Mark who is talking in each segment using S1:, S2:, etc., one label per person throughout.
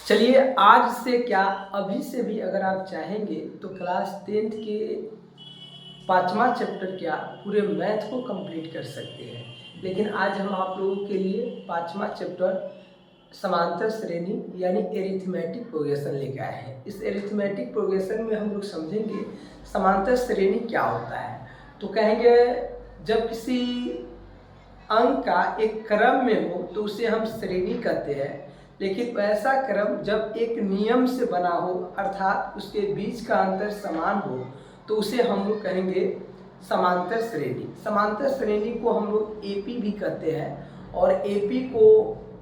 S1: चलिए आज से क्या अभी से भी अगर आप चाहेंगे तो क्लास 10th के 5वां चैप्टर क्या पूरे मैथ को कंप्लीट कर सकते हैं। लेकिन आज हम आप लोगों के लिए 5वां चैप्टर समांतर श्रेणी यानी एरिथमेटिक प्रोग्रेशन लेकर आए हैं। इस एरिथमेटिक प्रोग्रेशन में हम लोग समझेंगे समांतर श्रेणी क्या होता है। तो कहेंगे जब किसी अंक का एक क्रम में हो तो उसे हम श्रेणी कहते हैं, लेकिन वैसा क्रम जब एक नियम से बना हो अर्थात उसके बीच का अंतर समान हो तो उसे हम लोग कहेंगे समांतर श्रेणी। समांतर श्रेणी को हम लोग एपी भी कहते हैं और एपी को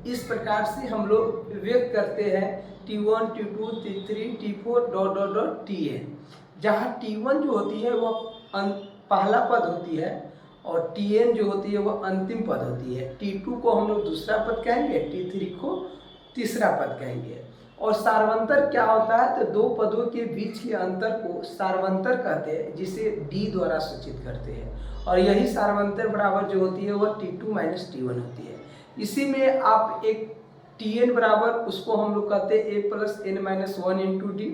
S1: इस प्रकार से हम लोग व्यक्त करते हैं T1, T2, T3, T4 dot dot dot Tn, जहाँ T1 जो होती है वो पहला पद होती है और Tn जो होती है वो अंतिम पद होती है। T2 को हम लोग दूसरा पद कहेंगे, T3 को तीसरा पद कहेंगे। और सार्वंतर क्या होता है तो दो पदों के बीच के अंतर को सार्वंतर कहते हैं, जिसे D द्वारा सूचित करते हैं। और यही सार्वंतर बराबर जो होती है वह T2 माइनस T1 होती है। इसी में आप एक Tn बराबर उसको हम लोग कहते हैं a plus n minus 1 into D,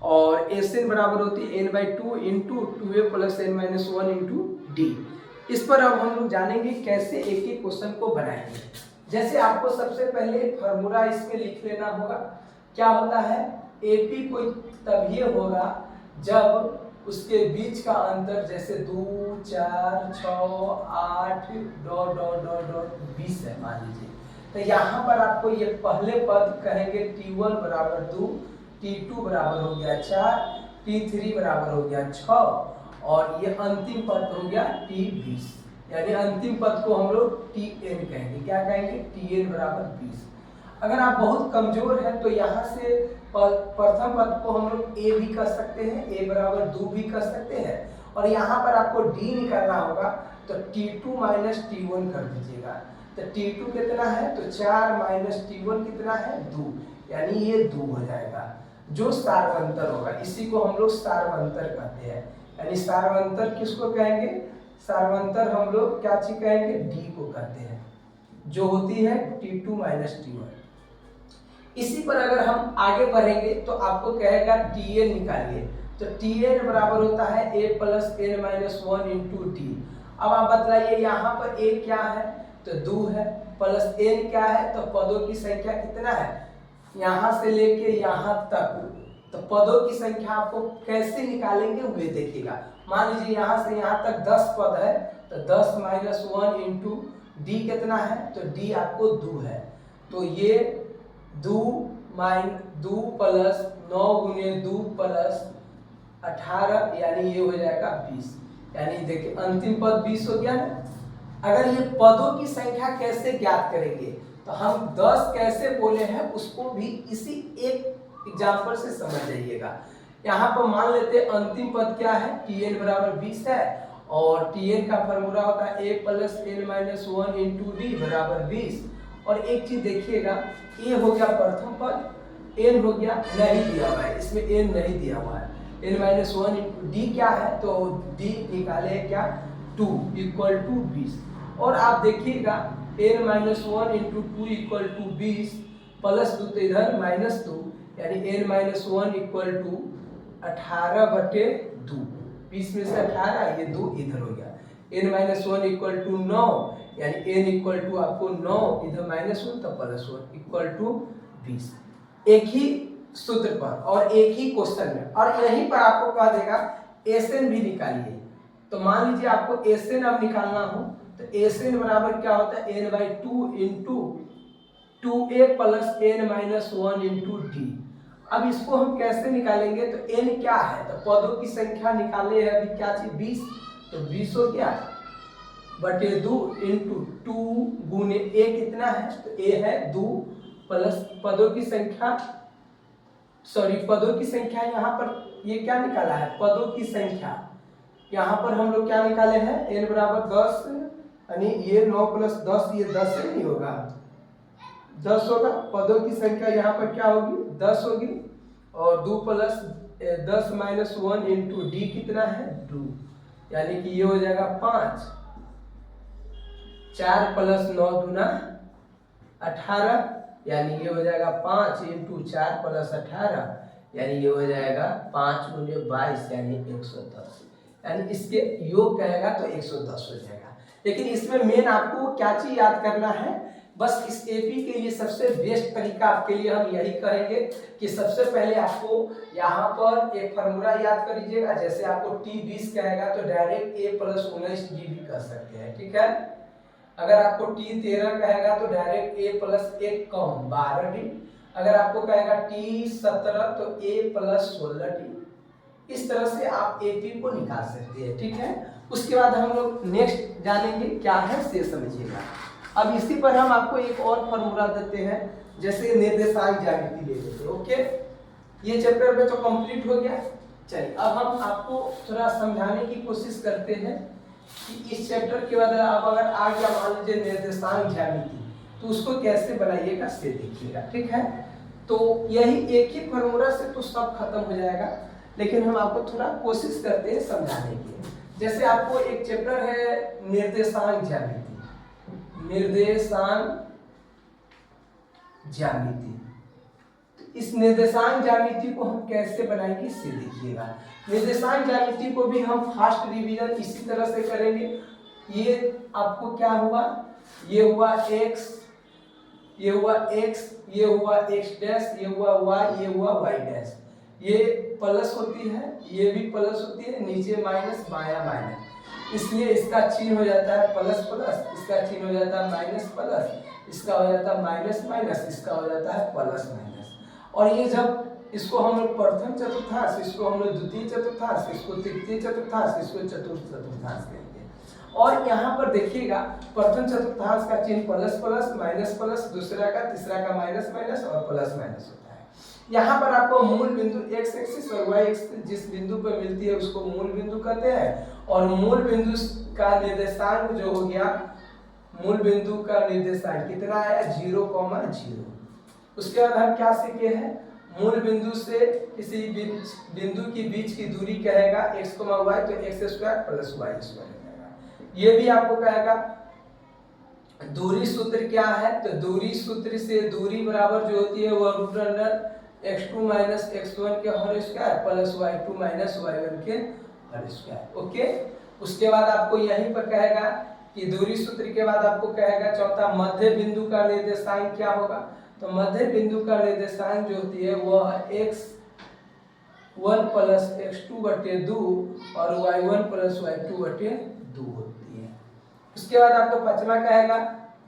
S1: और Sn बराबर होती है n/2 into 2a plus n minus 1 into D. इस पर अब हम लोग जानेंगे कैसे एक एक क्वेश्चन को बनाएंगे। जैसे आपको सबसे पहले फॉर्मूला इसमें लिख लेना होगा। क्या होता है, एपी कोई तभी होगा जब उसके बीच का अंतर जैसे 2, 4, 6, 8 डॉट डॉट डॉट डॉट 20 है मान लीजिए। तो यहाँ पर आपको ये पहले पद कहेंगे T1 बराबर 2, T2 बराबर हो गया 4, T3 बराबर हो गया 6 और ये अंतिम पद हो गया T20, यानी अंतिम पद को हम लोग Tn कहेंगे। क्या कहेंगे, Tn बराबर 20। अगर आप बहुत कमजोर हैं तो यहाँ से प्रथम पद को हम लोग a भी कर सकते हैं, a बराबर 2 भी कर सकते हैं। और यहाँ पर आपको d निकालना होगा तो T2 माइनस T1 कर दीजिएगा। तो T2 कितना है तो 4 माइनस T1 कितना है 2, यानी ये 2 हो जाएगा जो सार्वंतर होगा। इसी को हम लोग सार्वंतर कहते हैं। यानी सार्वंतर किसको कहेंगे, सार्वंतर हम लोग क्या चीज कहेंगे, डी को कहते हैं, जो होती है T2 माइनस T1। इसी पर अगर हम आगे बढ़ेंगे तो आपको कहेगा Tn निकालिए। तो Tn बराबर होता है a plus n minus 1 into D. अब आप बतलाइए यहाँ पर a क्या है तो 2 है, प्लस n क्या है तो पदों की संख्या कितना है, यहाँ से लेके यहाँ तक। तो पदों की संख्या आपको कैसे निकालेंगे वे देखिएगा। मान लीजिए यहाँ से यहाँ तक 10 पद है तो 10 माइनस 1 इंटू डी कितना है तो डी आपको 2 है। तो ये 2 प्लस 9 गुने 2 प्लस 18 यानी ये हो जाएगा 20। यानी देखिए अंतिम पद 20 हो गया ना। अगर ये पदों की संख्या कैसे ज्ञात करेंगे तो हम 10 कैसे बोले हैं उसको भी इसी एक एग्जाम्पल से समझ जाइएगा। यहाँ पर मान लेते अंतिम पद क्या है, Tn बराबर 20 है और Tn का फॉर्मूला होता है a plus n minus 1 into D बराबर 20। और एक चीज देखिएगा, a हो गया प्रथम पद, n हो गया नहीं दिया हुआ है, इसमें n नहीं दिया हुआ है, n माइनस 1 इंटू डी क्या है तो d निकाले क्या 2 इक्वल टू 20। और आप देखिएगा n minus 1 into 2 equal to 20 plus 2 तो इधर माइनस 2 यानी n माइनस 1 इक्वल टू 18/2। 20 में से 18 ये 2 इधर हो गया। n माइनस 1 इक्वल टू 9 यानी n इक्वल टू आपको 9 इधर माइनस 1 तो प्लस 1 इक्वल टू 20। एक ही सूत्र पर और एक ही क्वेश्चन में, और यहीं पर आपको कह देगा Sn भी निकालिए। तो मान लीजिए आपको Sn अब निकालना हो तो Sn बराबर क्या होता है n/2 into 2a plus n minus 1 into D. अब इसको हम कैसे निकालेंगे तो n क्या है तो पदों की संख्या निकाले है अभी क्या चीज 20, तो 20 हो गया बटे 2 इंटू 2 गुने a कितना है तो a है 2 प्लस पदों की संख्या पदों की संख्या यहाँ पर ये क्या निकाला है पदों की संख्या। यहाँ पर हम लोग क्या निकाले हैं n बराबर 10, यानी ये 9 प्लस 10 ये 10 से नहीं होगा 10 होगा। पदों की संख्या यहाँ पर क्या होगी 10 होगी और 2 प्लस 10 माइनस 1 इंटू डी कितना है 2, यानी कि ये हो जाएगा 5। 4 प्लस 9 गुना 18 यानी ये हो जाएगा 5 इंटू 4 प्लस 18, यानी ये हो जाएगा 5 गुने 22 यानी 110, यानी इसके योग कहेगा तो 110 हो जाएगा। लेकिन इसमें मेन आपको क्या चीज याद करना है, बस इस एपी के लिए सबसे बेस्ट तरीका आपके लिए हम यही कहेंगे कि सबसे पहले आपको यहाँ पर एक फार्मूला याद कर लीजिएगा। जैसे आपको टी 20 कहेगा तो डायरेक्ट a प्लस 19 डी भी कर सकते हैं, ठीक है। अगर आपको टी 13 कहेगा तो direct a plus 1 come 12 D. अगर आपको कहेगा टी 17 तो a प्लस 16 डी। इस तरह से आप एपी को निकाल सकते हैं, ठीक है। उसके बाद हम लोग नेक्स्ट जानेंगे क्या है से समझिएगा। अब इसी पर हम आपको एक और फॉर्मूला देते हैं, जैसे निर्देशांक ज्यामिति ले लेते हैं। ओके, ये चैप्टर में तो कंप्लीट हो गया। चलिए अब हम आपको थोड़ा समझाने की कोशिश करते हैं कि इस चैप्टर के बाद आप अगर आ गया मान लीजिए निर्देशांक ज्यामिति, तो उसको कैसे बनाइएगा से देखिएगा, ठीक है। तो यही एक ही फॉर्मूला से तो सब खत्म हो जाएगा, लेकिन हम आपको थोड़ा कोशिश करते हैं समझाने की। जैसे आपको एक चैप्टर है निर्देशांक ज्यामिति, निर्देशांक ज्यामिति। तो इस निर्देशांक ज्यामिति को हम कैसे बनाएंगे इसे देखिएगा। निर्देशांक ज्यामिति को भी हम फास्ट रिवीजन इसी तरह से करेंगे। ये आपको क्या हुआ, ये हुआ x, ये हुआ x, ये हुआ x डैश, ये हुआ y, ये हुआ y डैश। ये प्लस होती है, ये भी प्लस होती है, नीचे माइनस बाया माइनस, इसलिए इसका चिन्ह हो जाता है प्लस प्लस, इसका चिन्ह हो जाता है माइनस प्लस, इसका हो जाता है माइनस माइनस, इसका हो जाता है प्लस माइनस। और ये जब इसको हम लोग प्रथम चतुर्थांश, इसको हम लोग द्वितीय चतुर्थांश, इसको तृतीय चतुर्थांश, इसको चतुर्थ चतुर्थांश करेंगे। और यहाँ पर देखिएगा प्रथम चतुर्थांश का चिन्ह प्लस प्लस माइनस प्लस, दूसरा का तीसरा का माइनस माइनस और प्लस माइनस होता है। यहाँ पर आपको मूल बिंदु x एक्सिस और y एक्सिस जिस बिंदु पर मिलती है उसको मूल बिंदु कहते हैं। और मूल बिंदु का निर्देशांक जो हो गया, मूल बिंदु का निर्देशांक कितना आया 0,0। उसके बाद हम क्या सीखे हैं, मूल बिंदु से किसी बिंदु की बीच की दूरी कहेगा x, y, तो x² प्लस y²। ये भी आपको कहेगा दूरी सूत्र क्या है, तो दूरी सूत्र से दूरी बराबर जो होती है वो root under x2 minus x1 के whole square plus y2 minus y1 के होल स्क्वायर। ओके, उसके बाद आपको यहीं पर कहेगा कि दूरी सूत्र के बाद आपको कहेगा चौथा मध्य बिंदु का निर्देशांक क्या होगा, तो मध्य बिंदु का निर्देशांक जो होती है वह x1 प्लस x2 बटे 2 और y1 प्लस y2 बटे 2 होती है। उसके बाद आपको पांचवा कहेगा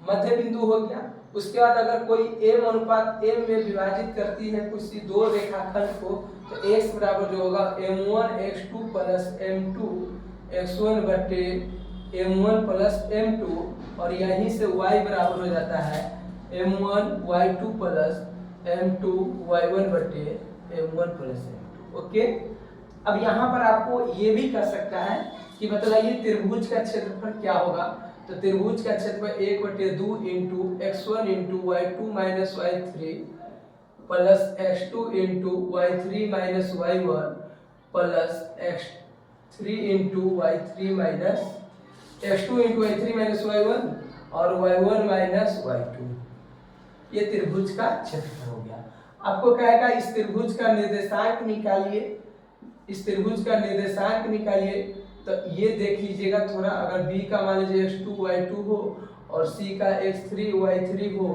S1: मध्य बिंदु हो गया। उसके बाद अगर कोई m अनुपात m में विभाजित करती है किसी दो रेखाखंड को, तो x बराबर जो होगा m1 x2 plus m2 x1 बटे m1 प्लस m2, और यहीं से y बराबर हो जाता है m1 y2 plus m2 y1 बटे m1 प्लस m2। ओके, अब यहाँ पर आपको ये भी कर सकता है कि बताइए त्रिभुज का क्षेत्रफल क्या होगा, तो त्रिभुज का क्षेत्रफल 1/2 into x1 into y2 minus y3 plus x2 into y3 minus y1 plus x3 into y3 minus x2 into y3 minus y1 और y1 माइनस y2। ये त्रिभुज का क्षेत्रफल हो गया। आपको कहेगा इस त्रिभुज का निर्देशांक निकालिए, इस त्रिभुज का निर्देशांक निकालिए। तो ये देख लीजिएगा थोड़ा, अगर b का मान लीजिए x2 y2 हो और c का x3 y3 हो,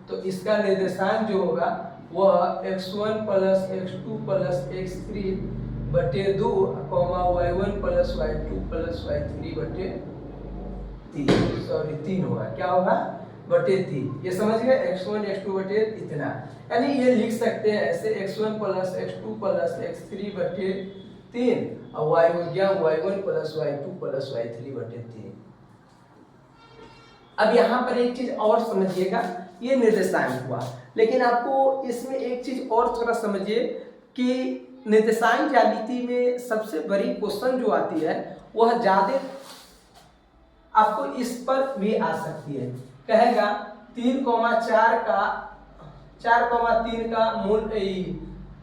S1: तो इसका निर्देशांक जो होगा वह x1 plus x2 plus x3 बटे 2 y1 plus y2 plus y3 बटे 3 होगा। क्या होगा, बटे 3। ये समझ गए, x1 x2 बटे इतना, यानी ये लिख सकते हैं ऐसे x1 plus x2 plus x3 बटे 3 और y हो गया y1 plus y2 plus y3 बटे 3। अब यहाँ पर एक चीज और समझिएगा, ये निर्देशांक हुआ, लेकिन आपको इसमें एक चीज और थोड़ा समझिए कि निर्देशांक ज्यामिति में सबसे बड़ी क्वेश्चन जो आती है वह ज्यादा आपको इस पर भी आ सकती है। कहेगा 3,4 का 4,3 का मूल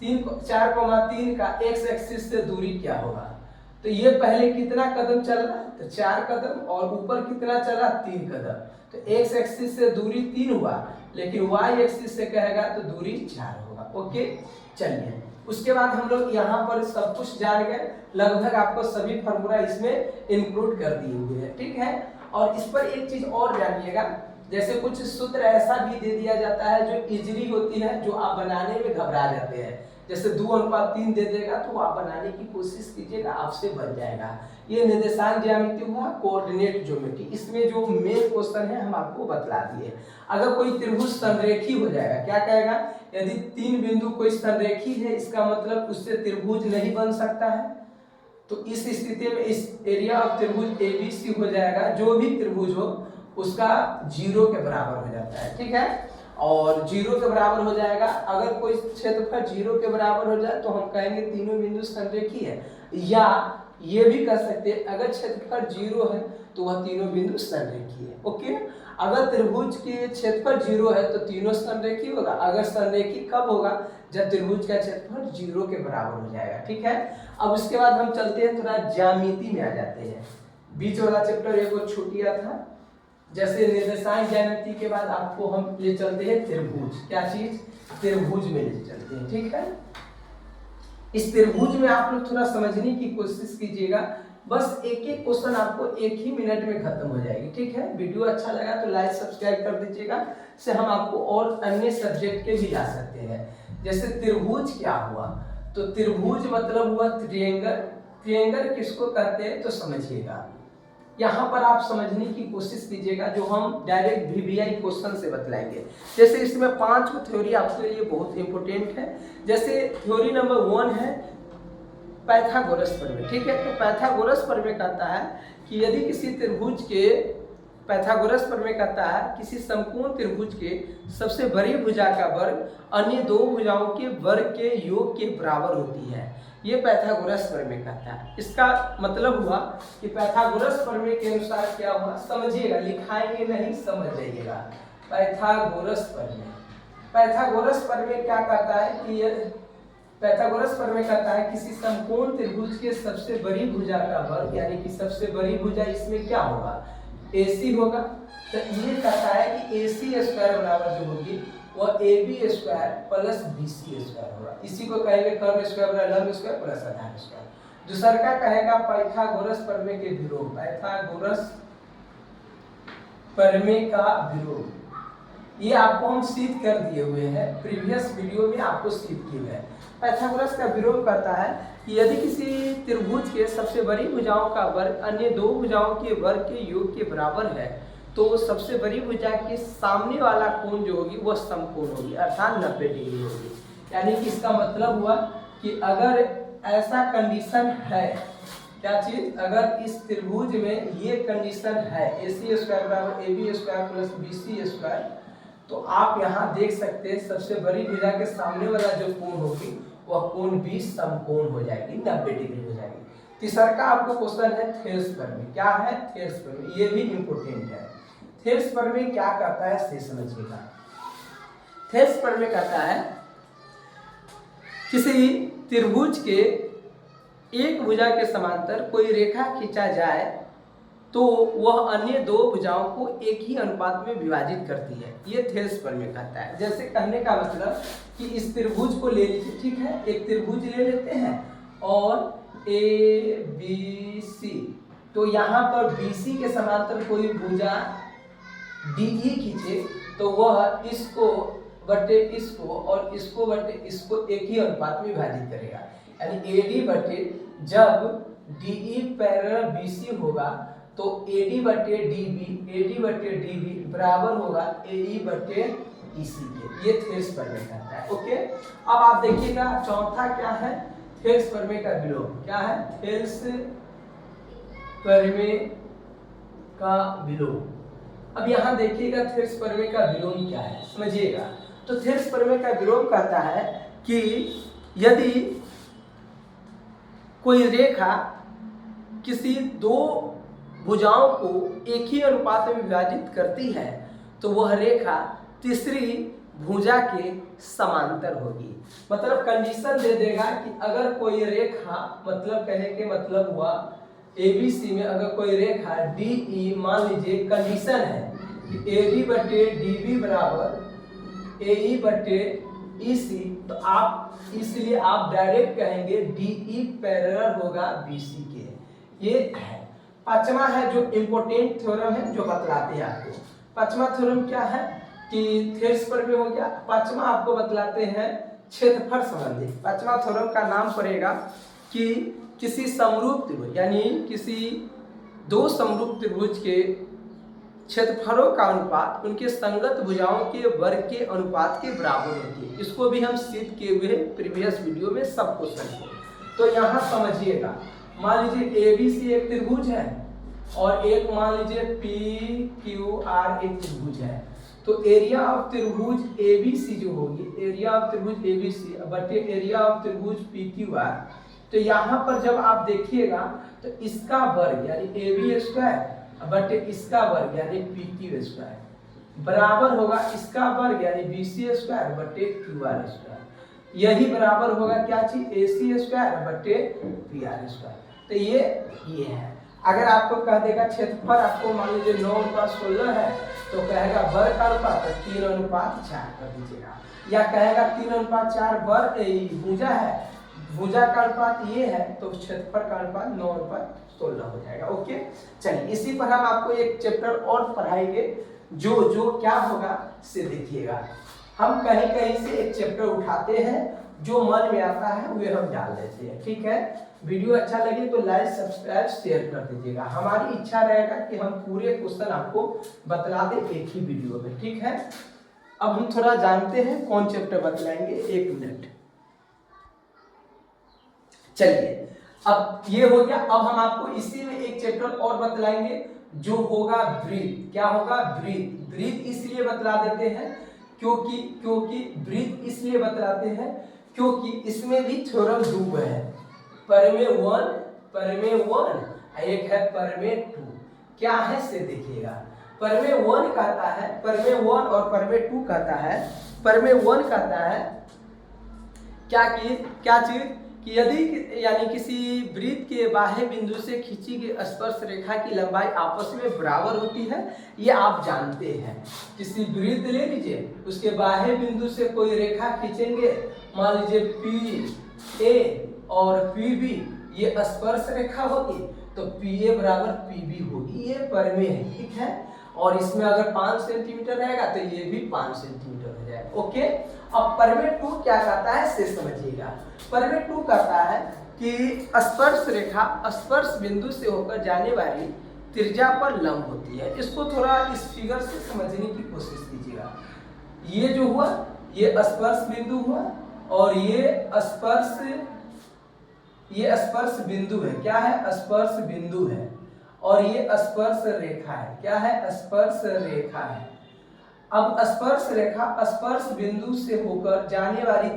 S1: 4,3 का x एक्सिस से दूरी क्या होगा, तो ये पहले कितना कदम चल रहा है, तो 4 कदम, और ऊपर कितना चला, 3 कदम। तो एक्स एक्सिस से दूरी 3 हुआ, लेकिन वाई एक्सिस से कहेगा तो दूरी 4 होगा। ओके, चलिए उसके बाद हम लोग यहाँ पर सब कुछ जान गए, लगभग आपको सभी फॉर्मूला इसमें इंक्लूड कर दिए हुए हैं, ठीक है। और इस पर एक चीज और जानिएगा, जैसे कुछ सूत्र ऐसा भी दे दिया जाता है जो इजली होती है, जो आप बनाने में घबरा जाते हैं, जैसे 2:3 दे देगा तो आप बनाने की कोशिश कीजिएगा, आपसे बन जाएगा। ये निर्देशांक ज्यामिति हुआ, कोऑर्डिनेट ज्योमेट्री, इसमें जो मेन क्वेश्चन है हम आपको बतला दिए। अगर कोई त्रिभुज संरेखी हो जाएगा, क्या कहेगा, यदि 3 बिंदु कोई संरेखी है, इसका मतलब उससे त्रिभुज नहीं बन सकता है। तो इस स्थिति में इस एरिया ऑफ त्रिभुज ABC हो जाएगा, जो भी त्रिभुज हो उसका 0 के बराबर हो जाता है, ठीक है। और 0 के बराबर हो जाएगा, अगर कोई क्षेत्रफल 0 के बराबर हो जाए तो हम कहेंगे तीनों बिंदु संरेखी है। या ये भी कर सकते हैं, अगर क्षेत्रफल 0 है तो वह तीनों बिंदु संरेखी है। ओके, अगर त्रिभुज के क्षेत्रफल 0 है तो तीनों संरेखी होगा। अगर संरेखी कब होगा, जब त्रिभुज का क्षेत्रफल 0 के बराबर हो जाएगा, ठीक है। अब उसके बाद हम चलते हैं, थोड़ा ज्यामिति में आ जाते हैं। बीच वाला चैप्टर एक छूट गया था। जैसे निर्देशांक ज्यामिति के बाद आपको हम ले चलते हैं त्रिभुज, क्या चीज, त्रिभुज में ले चलते हैं, ठीक है। इस त्रिभुज में आप लोग थोड़ा समझने की कोशिश कीजिएगा, बस एक एक क्वेश्चन आपको 1 ही मिनट में खत्म हो जाएगी, ठीक है। वीडियो अच्छा लगा तो लाइक सब्सक्राइब कर दीजिएगा, से हम आपको और अन्य सब्जेक्ट के भी ला सकते हैं। जैसे त्रिभुज क्या हुआ, तो त्रिभुज मतलब हुआ ट्रायंगल। ट्रायंगल किसको कहते हैं तो समझिएगा, यहाँ पर आप समझने की कोशिश कीजिएगा, जो हम डायरेक्ट VBI क्वेश्चन से बतलाएंगे। जैसे इसमें 5 थ्योरी आपके लिए बहुत इंपॉर्टेंट है। जैसे थ्योरी नंबर 1 है पाइथागोरस प्रमेय, ठीक है। तो पाइथागोरस प्रमेय कहता है कि यदि किसी त्रिभुज के, पाइथागोरस प्रमेय कहता है किसी समकोण त्रिभुज के सबसे बड़ी भुजा का वर्ग अन्य 2 भुजाओं के वर्ग के योग के बराबर होती है। ये पाइथागोरस प्रमेय कहता है। इसका मतलब हुआ कि पाइथागोरस प्रमेय के अनुसार क्या हुआ, समझिएगा, लिखाएंगे नहीं, समझ जाइएगा। पाइथागोरस प्रमेय, पाइथागोरस प्रमेय क्या कहता है कि पाइथागोरस प्रमेय कहता है किसी समकोण त्रिभुज के सबसे बड़ी भुजा का वर्ग, यानी कि सबसे बड़ी भुजा इसमें क्या होगा, AC होगा। तो ये कहता है कि AC स्क्वायर बराबर जो होगी वह AB square plus BC square होगा। इसी को कहेंगे कर्व स्क्वायर बराबर लंब स्क्वायर प्लस आधार स्क्वायर। दूसरा का कहेगा पाइथागोरस प्रमेय के विरोध, पाइथागोरस प्रमेय का विरोध। ये आपको हम सिद्ध कर दिए हुए हैं, प्रीवियस वीडियो में आपको सिद्ध किए हुए हैं। पाइथागोरस का विरोध कहता है कि यदि किसी त्रिभुज के सबसे बड़ी भुजाओं का वर्ग अन्य 2 भुजाओं के वर्ग के योग के बराबर है, तो सबसे बड़ी भुजा के सामने वाला कोण जो होगी वह समकोण होगी, अर्थात 90 डिग्री होगी। यानी कि इसका मतलब हुआ कि अगर ऐसा कंडीशन है, क्या चीज, अगर इस त्रिभुज में ये कंडीशन है AC स्क्वायर बराबर AB square plus BC square, तो आप यहाँ देख सकते हैं सबसे बड़ी भुजा के सामने वाला जो कोण होगी वह कोण भी समकोण हो जाएगी, 90 डिग्री हो जाएगी। तीसरा का आपको क्वेश्चन है थेल्स प्रमेय, क्या है, थेल्स प्रमेय, ये भी इंपोर्टेंट है। थेल्स प्रमेय क्या कहता है से समझिएगा। थेल्स प्रमेय कहता है किसी त्रिभुज के एक भुजा के समांतर कोई रेखा खींचा जाए तो वह अन्य 2 भुजाओं को एक ही अनुपात में विभाजित करती है। ये थेल्स प्रमेय कहता है। जैसे कहने का मतलब कि इस त्रिभुज को ले लीजिए, ठीक है, एक त्रिभुज ले लेते हैं और ABC, तो यहाँ पर BC के समांतर कोई भुजा DE खींचे तो वह इसको बटे इसको और इसको बटे इसको एक ही अनुपात में विभाजित करेगा। यानी AD बटे, जब DE पैरेलल BC होगा तो AD बटे DB बराबर होगा AE बटे EC के। ये थेल्स प्रमेय कहता है। ओके, अब आप देखिएगा चौथा क्या है, थेल्स प्रमेय का विलोम। क्या है, थेल्स प्रमेय का विलोम। अब यहाँ देखिएगा थेल्स प्रमेय का विलोम क्या है, समझिएगा। तो थेल्स प्रमेय का विलोम कहता है कि यदि कोई रेखा किसी 2 भुजाओं को एक ही अनुपात में विभाजित करती है तो वह रेखा तीसरी भुजा के समांतर होगी। मतलब कंडीशन दे देगा कि अगर कोई रेखा, मतलब कहने के मतलब हुआ ABC में अगर कोई रेखा DE, मान लीजिए कंडीशन है कि AD बटे DB बराबर AE बटे EC, तो आप इसलिए आप डायरेक्ट कहेंगे DE पैरेलल होगा BC के। ये है पांचवा है जो इम्पोर्टेंट थ्योरम है जो बतलाते हैं आपको। पांचवा थ्योरम क्या है कि थेर्स पर भी हो गया। पांचवा आपको बतलाते हैं क्षेत्रफल संबंधी। पांचवा थ्योरम का नाम पड़ेगा कि किसी समरूप त्रिभुज, यानी किसी दो समरूप त्रिभुज के क्षेत्रफलों का अनुपात उनके संगत भुजाओं के वर्ग के अनुपात के बराबर होती है। इसको भी हम सिद्ध किए हुए प्रीवियस वीडियो में सब क्वेश्चन को। तो यहाँ समझिएगा, मान लीजिए ABC एक त्रिभुज है और एक मान लीजिए PQR एक त्रिभुज है। तो एरिया ऑफ त्रिभुज ABC जो होगी, एरिया ऑफ त्रिभुज ABC बटे एरिया ऑफ त्रिभुज PQR, तो यहाँ पर जब आप देखिएगा तो इसका वर्ग यानी AB स्क्वायर बटे इसका वर्ग यानी PQ स्क्वायर बराबर होगा इसका वर्ग यानी BC स्क्वायर बटे QR स्क्वायर। यही बराबर होगा क्या चीज, AC स्क्वायर बटे PR स्क्वायर। तो ये है। अगर आपको कह देगा क्षेत्रफल आपको मान लीजिए 9:16 है तो कहेगा वर्ग का अनुपात 3:4 कर दीजिएगा, या कहेगा 3:4 वर्ग भुजा है, भुजा का अनुपात ये है तो क्षेत्रफल का अनुपात 9:16 हो जाएगा। ओके, चलिए इसी पर हम आपको एक चैप्टर और पढ़ाएंगे जो क्या होगा से देखिएगा। हम कहीं कहीं से एक चैप्टर उठाते हैं, जो मन में आता है वे हम डाल देते हैं। ठीक है, वीडियो अच्छा लगे तो लाइक सब्सक्राइब शेयर कर दीजिएगा। हमारी इच्छा रहेगा कि हम पूरे क्वेश्चन आपको बतला दें एक ही वीडियो में। ठीक है, अब हम थोड़ा जानते हैं कौन चैप्टर बतलाएंगे, 1 मिनट। चलिए अब ये हो गया। अब हम आपको इसी में एक चैप्टर और बतलाएंगे जो होगा ब्रीथ। क्या होगा, ब्रीथ। ब्रीथ इसलिए बतला देते हैं क्योंकि ब्रीथ इसलिए बतलाते हैं क्योंकि इसमें भी थ्योरम 2 है, परमेय 1 एक है परमेय 2। क्या है से देखिएगा। परमेय 1 कहता है, परमेय 1 और परमेय 2 कहता है। परमेय 1 कहता है क्या चीज कि यदि यानी किसी वृत्त के बाह्य बिंदु से खींची गई स्पर्श रेखा की लंबाई आपस में बराबर होती है, ये आप जानते हैं। किसी वृत्त ले लीजिए, उसके बाह्य बिंदु से कोई रेखा खींचेंगे, मान लीजिए PA और PB, ये स्पर्श रेखा होगी तो PA बराबर PB होगी। ये परमेय है, ठीक है। और इसमें अगर 5 सेंटीमीटर रहेगा तो ये भी 5 सेंटीमीटर हो जाएगा। ओके, अब परमेय 2 क्या कहता है से समझिएगा। परमेय 2 कहता है कि स्पर्श रेखा स्पर्श बिंदु से होकर जाने वाली त्रिज्या पर लंब होती है। इसको थोड़ा इस फिगर से समझने की कोशिश कीजिएगा। ये जो हुआ ये स्पर्श बिंदु हुआ और ये स्पर्श बिंदु है। क्या है, स्पर्श बिंदु है। और ये स्पर्श रेखा है। क्या है, स्पर्श रेखा है। अब स्पर्श रेखा स्पर्श बिंदु से होकर जाने वाली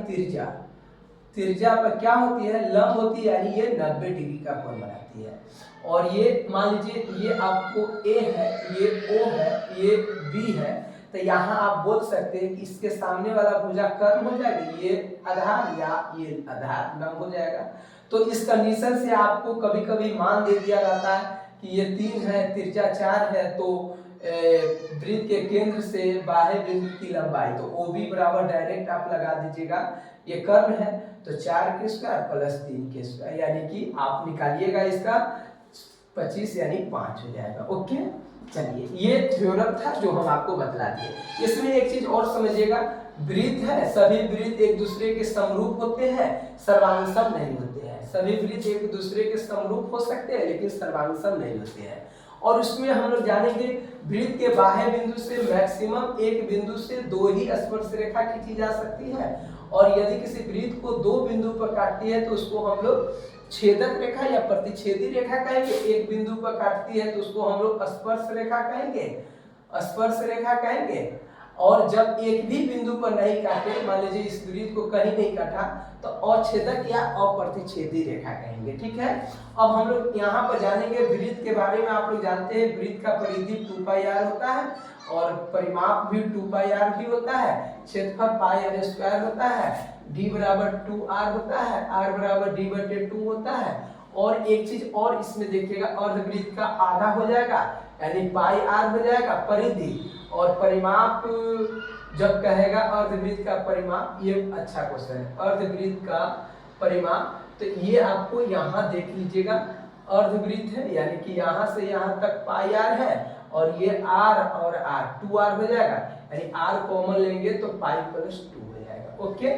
S1: त्रिज्या पर क्या होती है, लंब होती है, यानी ये 90 डिग्री का कोण बनाती है। और ये मान लीजिए ये आपको A है, ये O है, ये B है, तो यहाँ आप बोल सकते हैं कि इसके सामने वाला भुजा कर्म हो जाएगी, ये आधार या ये आधार लंब हो जाएगा। तो इस कंडीशन से आपको कभी कभी मान दे दिया जाता है कि ये 3 है, त्रिज्या 4 है, तो वृत्त के केंद्र से बाह्य बिंदु की लंबाई तो OB बराबर डायरेक्ट आप लगा दीजिएगा। ये कर्म है तो 4 के स्क्वायर प्लस 3 के स्क्वायर, यानी कि आप निकालिएगा इसका 25 यानी 5 हो जाएगा। ओके, चलिए ये थ्योरम था जो हम आपको बतला दिए। इसमें एक चीज और समझिएगा, वृत्त है, सभी वृत्त एक दूसरे के समरूप होते हैं, सर्वांगसम नहीं होते हैं। सभी वृत्त एक दूसरे के समरूप हो सकते हैं लेकिन सर्वांगसम नहीं होते हैं। और उसमें हम लोग जानेंगे वृत्त के बाह्य बिंदु से मैक्सिमम एक बिंदु से 2 ही स्पर्श रेखा खींची जा सकती है, और यदि किसी वृत्त को 2 बिंदु पर काटती है तो उसको हम लोग छेदक रेखा या प्रतिच्छेदी रेखा कहेंगे। एक बिंदु पर काटती है तो उसको हम लोग स्पर्श रेखा कहेंगे, स्पर्श रेखा कहेंगे। और जब एक भी बिंदु पर नहीं काटे, मान लीजिए इस वृत्त को कहीं नहीं काटा, तो अछेदक या अप्रतिच्छेदी रेखा कहेंगे। ठीक है, अब हम लोग यहाँ पर जानेंगे वृत्त के बारे में। आप लोग जानते हैं वृत्त का परिधि 2πr होता है और परिमाप भी 2πr भी होता है, क्षेत्रफल πr² होता है, d बराबर 2r होता है, r बराबर d/2 होता है। और एक चीज और इसमें देखिएगा, अर्धवृत्त का आधा हो जाएगा यानी πr हो जाएगा परिधि, और परिमाप जब कहेगा अर्धवृत्त का परिमाप, ये अच्छा क्वेश्चन है, अर्धवृत्त का परिमाप, तो ये आपको यहाँ देख लीजिएगा, अर्धवृत्त है यानी कि यहाँ से यहाँ तक πr है और ये r और r 2r हो जाएगा, यानी r कॉमन लेंगे तो π+2 हो जाएगा। ओके,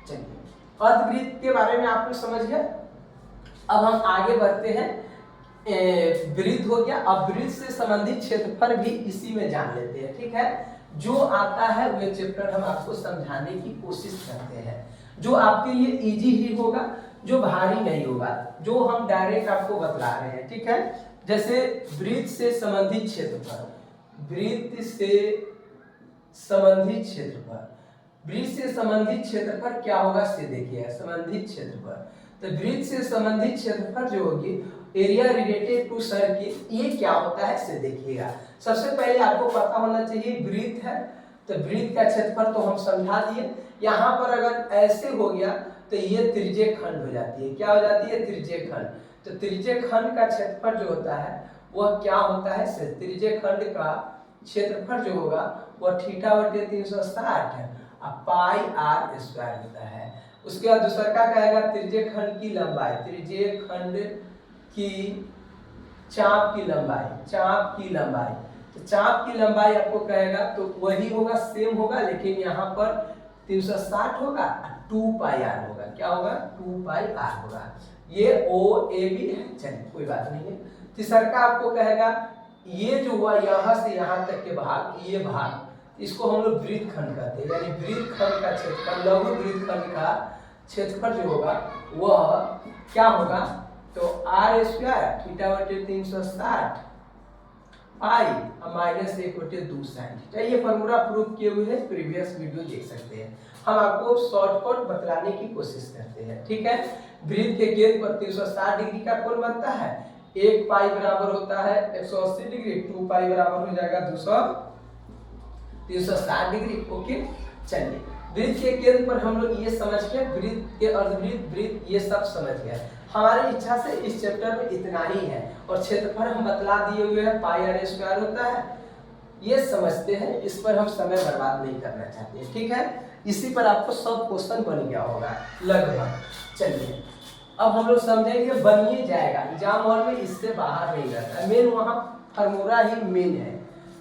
S1: चलिए अर्धवृत्त के बारे में आप लोग समझ गए। अब हम आगे बढ़ते हैं, वृत्त हो गया, अब वृत्त से संबंधित क्षेत्रफल भी इसी में जान लेते हैं। ठीक है, जो आता है वह चैप्टर हम आपको समझाने की कोशिश करते हैं, जो आपके लिए इजी ही होगा, जो भारी नहीं होगा, जो हम डायरेक्ट आपको बतला रहे हैं। ठीक है, जैसे वृत्त से संबंधित क्षेत्रफल, वृत्त से संबंधित क्षेत्रफल, वृत्त से संबंधित क्षेत्रफल क्या होगा से देखिए, संबंधित क्षेत्रफल, तो वृत्त से संबंधित क्षेत्रफल जो होगी एरिया रिलेटेड टू सर्किल, ये क्या होता है से देखिएगा। सबसे पहले आपको पता होना चाहिए वृत्त है, तो वृत्त का क्षेत्रफल तो हम समझा दिए। यहाँ पर अगर ऐसे हो गया तो ये त्रिज्य खंड हो जाती है, क्या हो जाती है, त्रिज्य खंड। तो त्रिज्य खंड का क्षेत्रफल जो होता है वह क्या होता है से, त्रिज्य खंड का क्षेत्रफल जो होगा वह θ/360 πr² होता है। उसके बाद दूसरा क्या कहेगा, त्रिज्य खंड की लंबाई, त्रिज्य खंड की चाप की लंबाई, चाप की लंबाई, तो चाप की लंबाई आपको कहेगा तो वही होगा, सेम होगा, लेकिन यहाँ पर 360 होगा, 2πr होगा, क्या होगा, 2πr होगा। ये OAB है, चलिए कोई बात नहीं है। तीसरा का आपको कहेगा ये जो हुआ यहाँ से यहाँ तक के भाग, ये भाग, इसको हम लोग वृत्त खंड कहते हैं, यानी वृत्त खंड का क्षेत्रफल, लघु वृत्त खंड का क्षेत्रफल जो होगा वह क्या होगा, तो r² θ/360 पाई -1/2 sin। ये फॉर्मूला प्रूव किए हुए हैं, प्रीवियस वीडियो देख सकते हैं। हम आपको शॉर्टकट बतलाने की कोशिश करते हैं। ठीक है, वृत्त के केंद्र पर 360 डिग्री का कोण बनता है, 1 पाई बराबर होता है 180 डिग्री, 2 पाई बराबर हो जाएगा 360 डिग्री। ओके, चलिए वृत्त के केंद्र पर हम लोग ये समझ के, वृत्त के अर्धवृत्त, वृत्त, ये सब समझ गए। हमारी इच्छा से इस चैप्टर में इतना ही है, और क्षेत्रफल हम बतला दिए हुए हैं πr² होता है, ये समझते हैं, इस पर हम समय बर्बाद नहीं करना चाहते हैं। ठीक है, इसी पर आपको सब क्वेश्चन बन गया होगा लगभग। चलिए अब हम लोग समझेंगे, बनिए जाएगा एग्जाम हॉल में, इससे बाहर नहीं रहता, मेन वहाँ फॉर्मूला ही मेन है।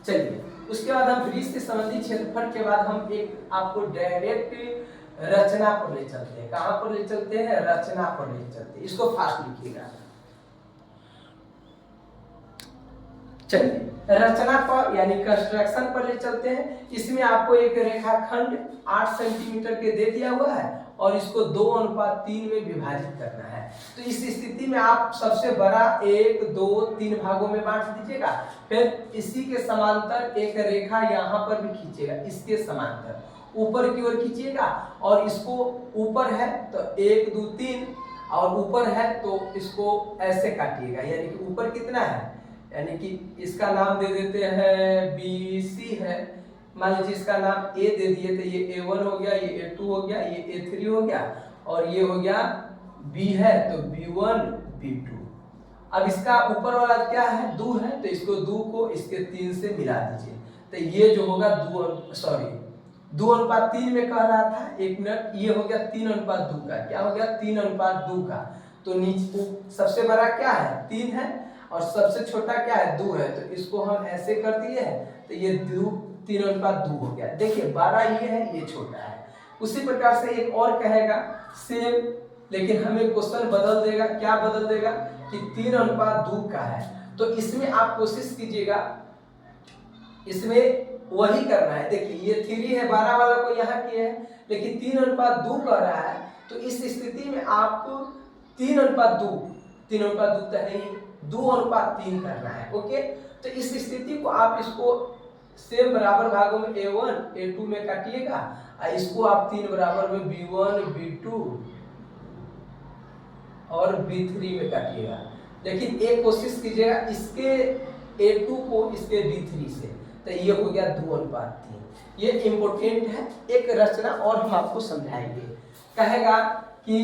S1: चलिए उसके बाद हम वृत्त से संबंधित क्षेत्रफल के बाद हम एक आपको डायरेक्ट रचना पर ले चलते हैं। कहां पर ले चलते हैं, रचना पर ले चलते हैं, इसको फास्ट लिखिएगा। चलिए रचना पर यानी कंस्ट्रक्शन पर ले चलते हैं। इसमें आपको एक रेखाखंड 8 सेंटीमीटर के दे दिया हुआ है और इसको 2:3 में विभाजित करना है। तो इस स्थिति में आप सबसे बड़ा 1, 2, 3 भागों में बांट दीजिएगा। फिर इसी के समांतर एक रेखा यहाँ पर भी खींचेगा, इसके समांतर ऊपर की ओर खींचिएगा, और इसको ऊपर है तो 1, 2, 3, और ऊपर है तो इसको ऐसे काटिएगा, यानी कि ऊपर कितना है, यानी कि इसका नाम दे देते हैं BC है, मान लीजिए इसका नाम A दे दिए, तो ये A1 हो गया, ये A2 हो गया, ये A3 हो गया, और ये हो गया B है तो B1, B2। अब इसका ऊपर वाला क्या है, 2 है, तो इसको 2 को इसके 3 से मिला दीजिए, तो ये जो होगा 2:3 में कह रहा था, 1 मिनट, ये हो गया 3:2 का, क्या हो गया 3:2 का। तो नीचे सबसे बड़ा क्या है 3 है, और सबसे छोटा क्या है 2 है, तो इसको हम ऐसे कर दिए हैं, तो ये 3:2 हो गया। देखिए बड़ा ये है, ये छोटा है। उसी प्रकार से एक और कहेगा सेम, लेकिन हमें क्वेश्चन बदल देगा, क्या बदल देगा कि 3:2 का है, तो इसमें आप कोशिश कीजिएगा, इसमें वही करना है। देखिए ये 3 है, 12 वाला को यहाँ किए है, लेकिन 3:2 कर रहा है, तो इस स्थिति में आपको 3:2 तो है 2:3 करना है। ओके, तो इस स्थिति को आप इसको सेम बराबर भागों में A1 A2 में काटिएगा और इसको आप 3 बराबर में B1 B2 और B3 में काटिएगा। लेकिन एक कोशिश कीजिएगा इसके A2 को इसके B3 से, तो ये हो गया 2:3। ये इम्पोर्टेंट है। एक रचना और हम आपको समझाएंगे। कहेगा कि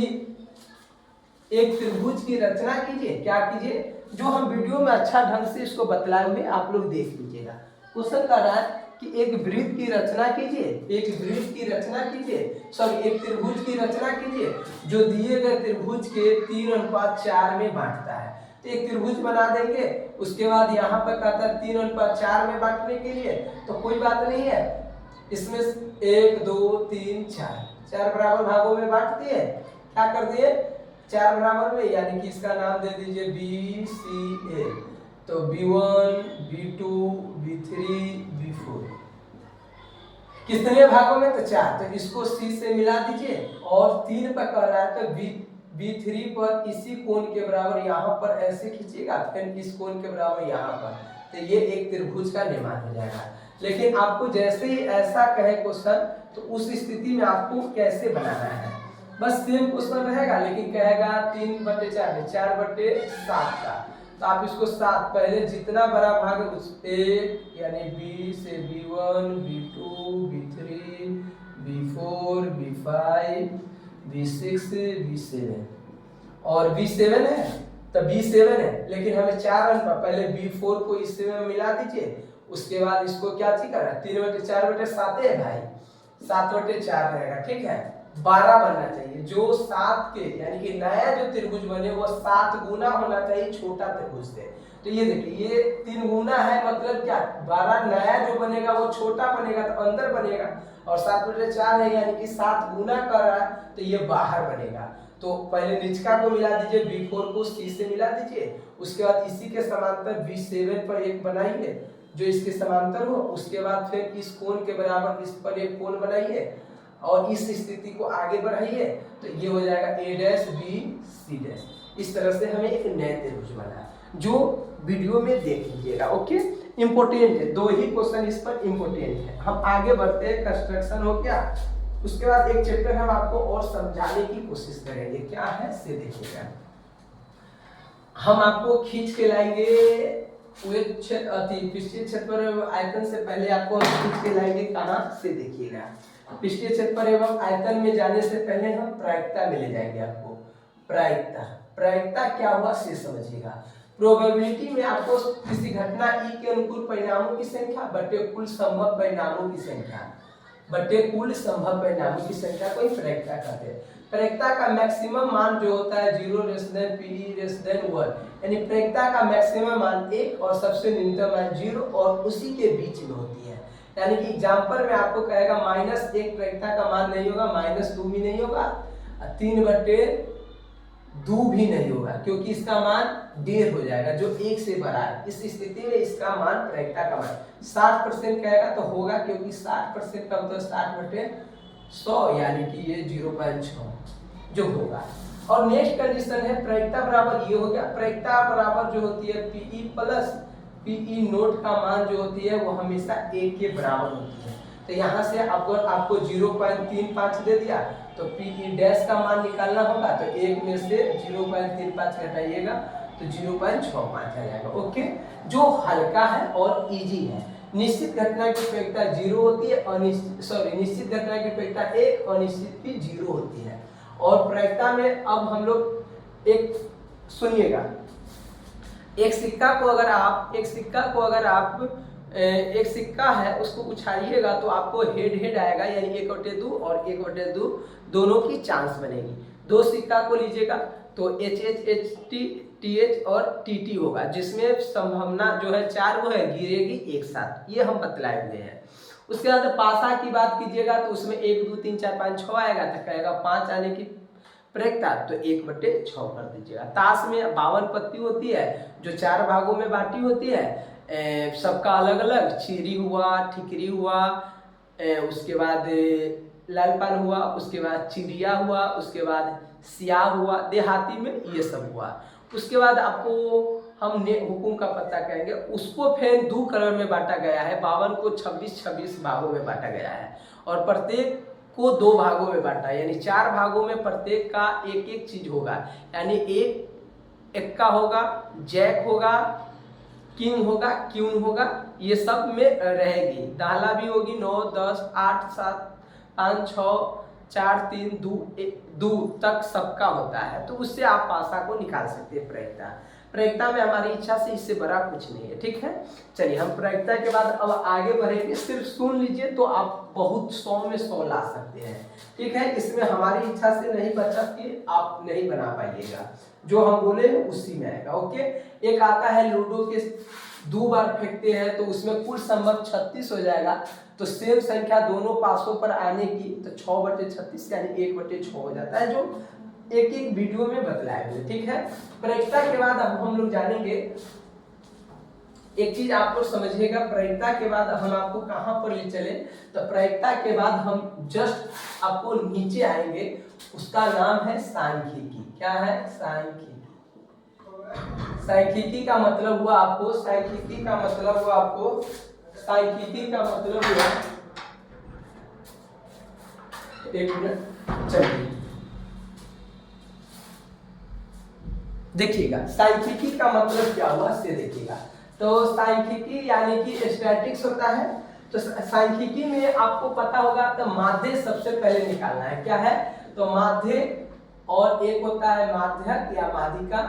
S1: एक त्रिभुज की रचना कीजिए। क्या कीजिए? जो हम वीडियो में अच्छा ढंग से इसको बतलाए हुए आप लोग देख लीजिएगा। क्वेश्चन कर रहा है कि एक वृत्त की रचना कीजिए, एक वृत्त की रचना कीजिए, सॉरी एक त्रिभुज की रचना कीजिए जो दिए गए त्रिभुज के 3:4 में बांटता है। तो एक त्रिभुज बना देंगे, उसके बाद यहाँ पर कहता है 3:4 में बांटने के लिए, तो कोई बात नहीं है, इसमें 1 2 3 4 बराबर भागों में बांट दिए। क्या कर दिए? 4 बराबर में, यानी कि इसका नाम दे दीजिए BCA। तो B1 B2 B3 B4 कितने भागों में? तो 4। तो इसको C से मिला दीजिए और 3 पर कह रहा है तो B3 पर इसी कोण के बराबर यहाँ पर ऐसे खींचिएगा, फिर इस कोण के बराबर यहाँ पर, तो ये एक त्रिभुज का निर्माण हो जाएगा। लेकिन आपको जैसे ही ऐसा कहे क्वेश्चन, तो उस स्थिति में आपको कैसे बनाना है, बस सेम क्वेश्चन रहेगा, लेकिन कहेगा 3/4 4/7 का, तो आप इसको 7 पहले जितना बड़ा भाग है उस एक यानी B से B1 B2 B3 B4 B5 B6 B7 और B7 है, तो B7 है, लेकिन हमें 4 अंक पहले B4 को इससे में मिला दीजिए। उसके बाद इसको क्या चीज करना है? 3/4/7 है भाई, 7/4 रहेगा। ठीक है, 12 बनना चाहिए। जो 7 के यानी कि नया जो त्रिभुज बने वो 7 गुना होना चाहिए छोटा त्रिभुज से। तो ये देखिए, ये 3 गुना है, मतलब क्या 12 नया जो बनेगा वो छोटा बनेगा, तो अंदर बनेगा, और 7/4 है यानी कि 7 गुना कर रहा है, तो ये बाहर बनेगा। तो पहले निचका को मिला दीजिए, B4 को C से मिला दीजिए। उसके बाद इसी के समांतर B7 पर एक बनाइए जो इसके समांतर हो। उसके बाद फिर इस कोण के बराबर इस पर एक कोण बनाइए और इस स्थिति को आगे बढ़ाइए, तो ये हो जाएगा A', B, C'। इस तरह से हमें एक नए त्रिभुज बना, जो वीडियो में देख लीजिएगा। ओके, इंपॉर्टेंट है, 2 ही क्वेश्चन इस पर इंपॉर्टेंट है। हम आगे बढ़ते हैं, कंस्ट्रक्शन हो गया। उसके बाद एक चैप्टर हम आपको और समझाने की कोशिश करेंगे, क्या है से देखिएगा। हम आपको खींच के लाएंगे पृष्ठीय क्षेत्र एवं आयतन से पहले आपको हम खींच के लाएंगे कहाँ से देखिएगा। पृष्ठीय क्षेत्र एवं आयतन में जाने से पहले हम प्रायिकता में ले जाएंगे आपको। प्रायिकता क्या हुआ से समझिएगा। प्रोबेबिलिटी में आपको किसी घटना ई के अनुकूल परिणामों की संख्या बटे कुल संभव परिणामों की संख्या को ही प्रायिकता कहते हैं। प्रायिकता का मैक्सिमम मान जो होता है 0 P(1), यानी प्रायिकता का मैक्सिमम मान 1 और सबसे न्यूनतम मान 0 और उसी के बीच में होती है। यानी कि एग्जांपल में आपको कहेगा -1 प्रायिकता का मान नहीं होगा, -2 भी नहीं होगा, 3/2 भी नहीं होगा, क्योंकि इसका मान 1.5 हो जाएगा जो 1 से बड़ा है। इस स्थिति में इसका मान प्रायिकता का मान 60% कहेगा तो होगा, क्योंकि 60% का मतलब 60/100 यानी कि ये 0.6 जो होगा। और नेक्स्ट कंडीशन है प्रायिकता बराबर, ये हो गया प्रायिकता बराबर जो होती है PE प्लस PE नोट का मान जो होती है वो हमेशा 1 के बराबर होती है। तो यहाँ से आपको 0.35 दे दिया तो PE डैश का मान निकालना होगा, तो 1 में से 0.35 घटाइएगा तो 0.65 आ जाएगा। ओके, जो हल्का है और इजी है। निश्चित घटना की प्रायिकता 0 होती है, निश्चित घटना की प्रायिकता 1, अनिश्चित की 0 होती है। और प्रायिकता में अब हम लोग एक सुनिएगा, एक सिक्का को अगर एक सिक्का है उसको उछालिएगा तो आपको हेड आएगा, यानी 1/2 और 1/2 दोनों की चांस बनेगी। 2 सिक्का को लीजिएगा तो HH TH और TT होगा, जिसमें संभावना जो है 4 वो है गिरेगी एक साथ, ये हम बतलाए हुए हैं। उसके बाद पासा की बात कीजिएगा तो उसमें 1 2 3 4 5 6 आएगा, तो कहेगा 5 आने की प्रायिकता, तो 1/6 कर दीजिएगा। ताश में 52 पत्ती होती है जो 4 भागों में बांटी होती है, सबका अलग अलग, चीरी हुआ, ठिकरी हुआ, उसके बाद लालपान हुआ, उसके बाद चिड़िया हुआ, उसके बाद सियाह हुआ, देहाती में ये सब हुआ। उसके बाद आपको हमने हुकुम का पत्ता कहेंगे, उसको फिर 2 कलर में बांटा गया है। 52 को 26-26 भागों में बांटा गया है और प्रत्येक को 2 भागों में बांटा, यानी 4 भागों में प्रत्येक का एक एक चीज होगा, यानी एक एक्का होगा, जैक होगा, किंग होगा, क्यून होगा, ये सब में रहेगी। दाहला भी होगी, 9, 10, 8, 7, 5, 6, 4, 3, 2 तक सबका होता है। तो उससे आप पासा को निकाल सकते हैं प्रायिकता। प्रायिकता में हमारी इच्छा से इससे बड़ा कुछ नहीं है, ठीक है। चलिए हम प्रायिकता के बाद अब आगे बढ़ेंगे। सिर्फ सुन लीजिए तो आप बहुत 100 में 100 ला सकते हैं, ठीक है। इसमें हमारी इच्छा से नहीं बचा कि आप नहीं बना पाइएगा, जो हम बोले उसी में आएगा, ओके। एक आता है लूडो के 2 बार फेंकते हैं तो उसमें कुल संभव 36 हो जाएगा। तो सेम संख्या दोनों पासों पर आने की, तो 6/36 यानी 1/6 हो जाता है, जो एक एक वीडियो में बतलाए हुए, ठीक है। प्रायिकता के बाद अब हम लोग जानेंगे एक चीज, आप लोग समझिएगा। प्रायिकता के बाद हम आपको कहां पर ले चले, तो प्रायिकता के बाद हम जस्ट आपको नीचे आएंगे, उसका नाम है सांख्यिकी। क्या है? सांख्यिकी। सांख्यिकी का मतलब हुआ आपको, सांख्यिकी का मतलब हुआ आपको, सांख्यिकी का मतलब हुआ, एक मिनट चलिए देखिएगा, सांख्यिकी का मतलब क्या हुआ से देखिएगा। तो सांख्यिकी यानी कि स्टैटिक्स होता है। तो सांख्यिकी में आपको पता होगा तो माध्य सबसे पहले निकालना है। क्या है? तो माध्य, और एक होता है माध्यक या माध्यिका,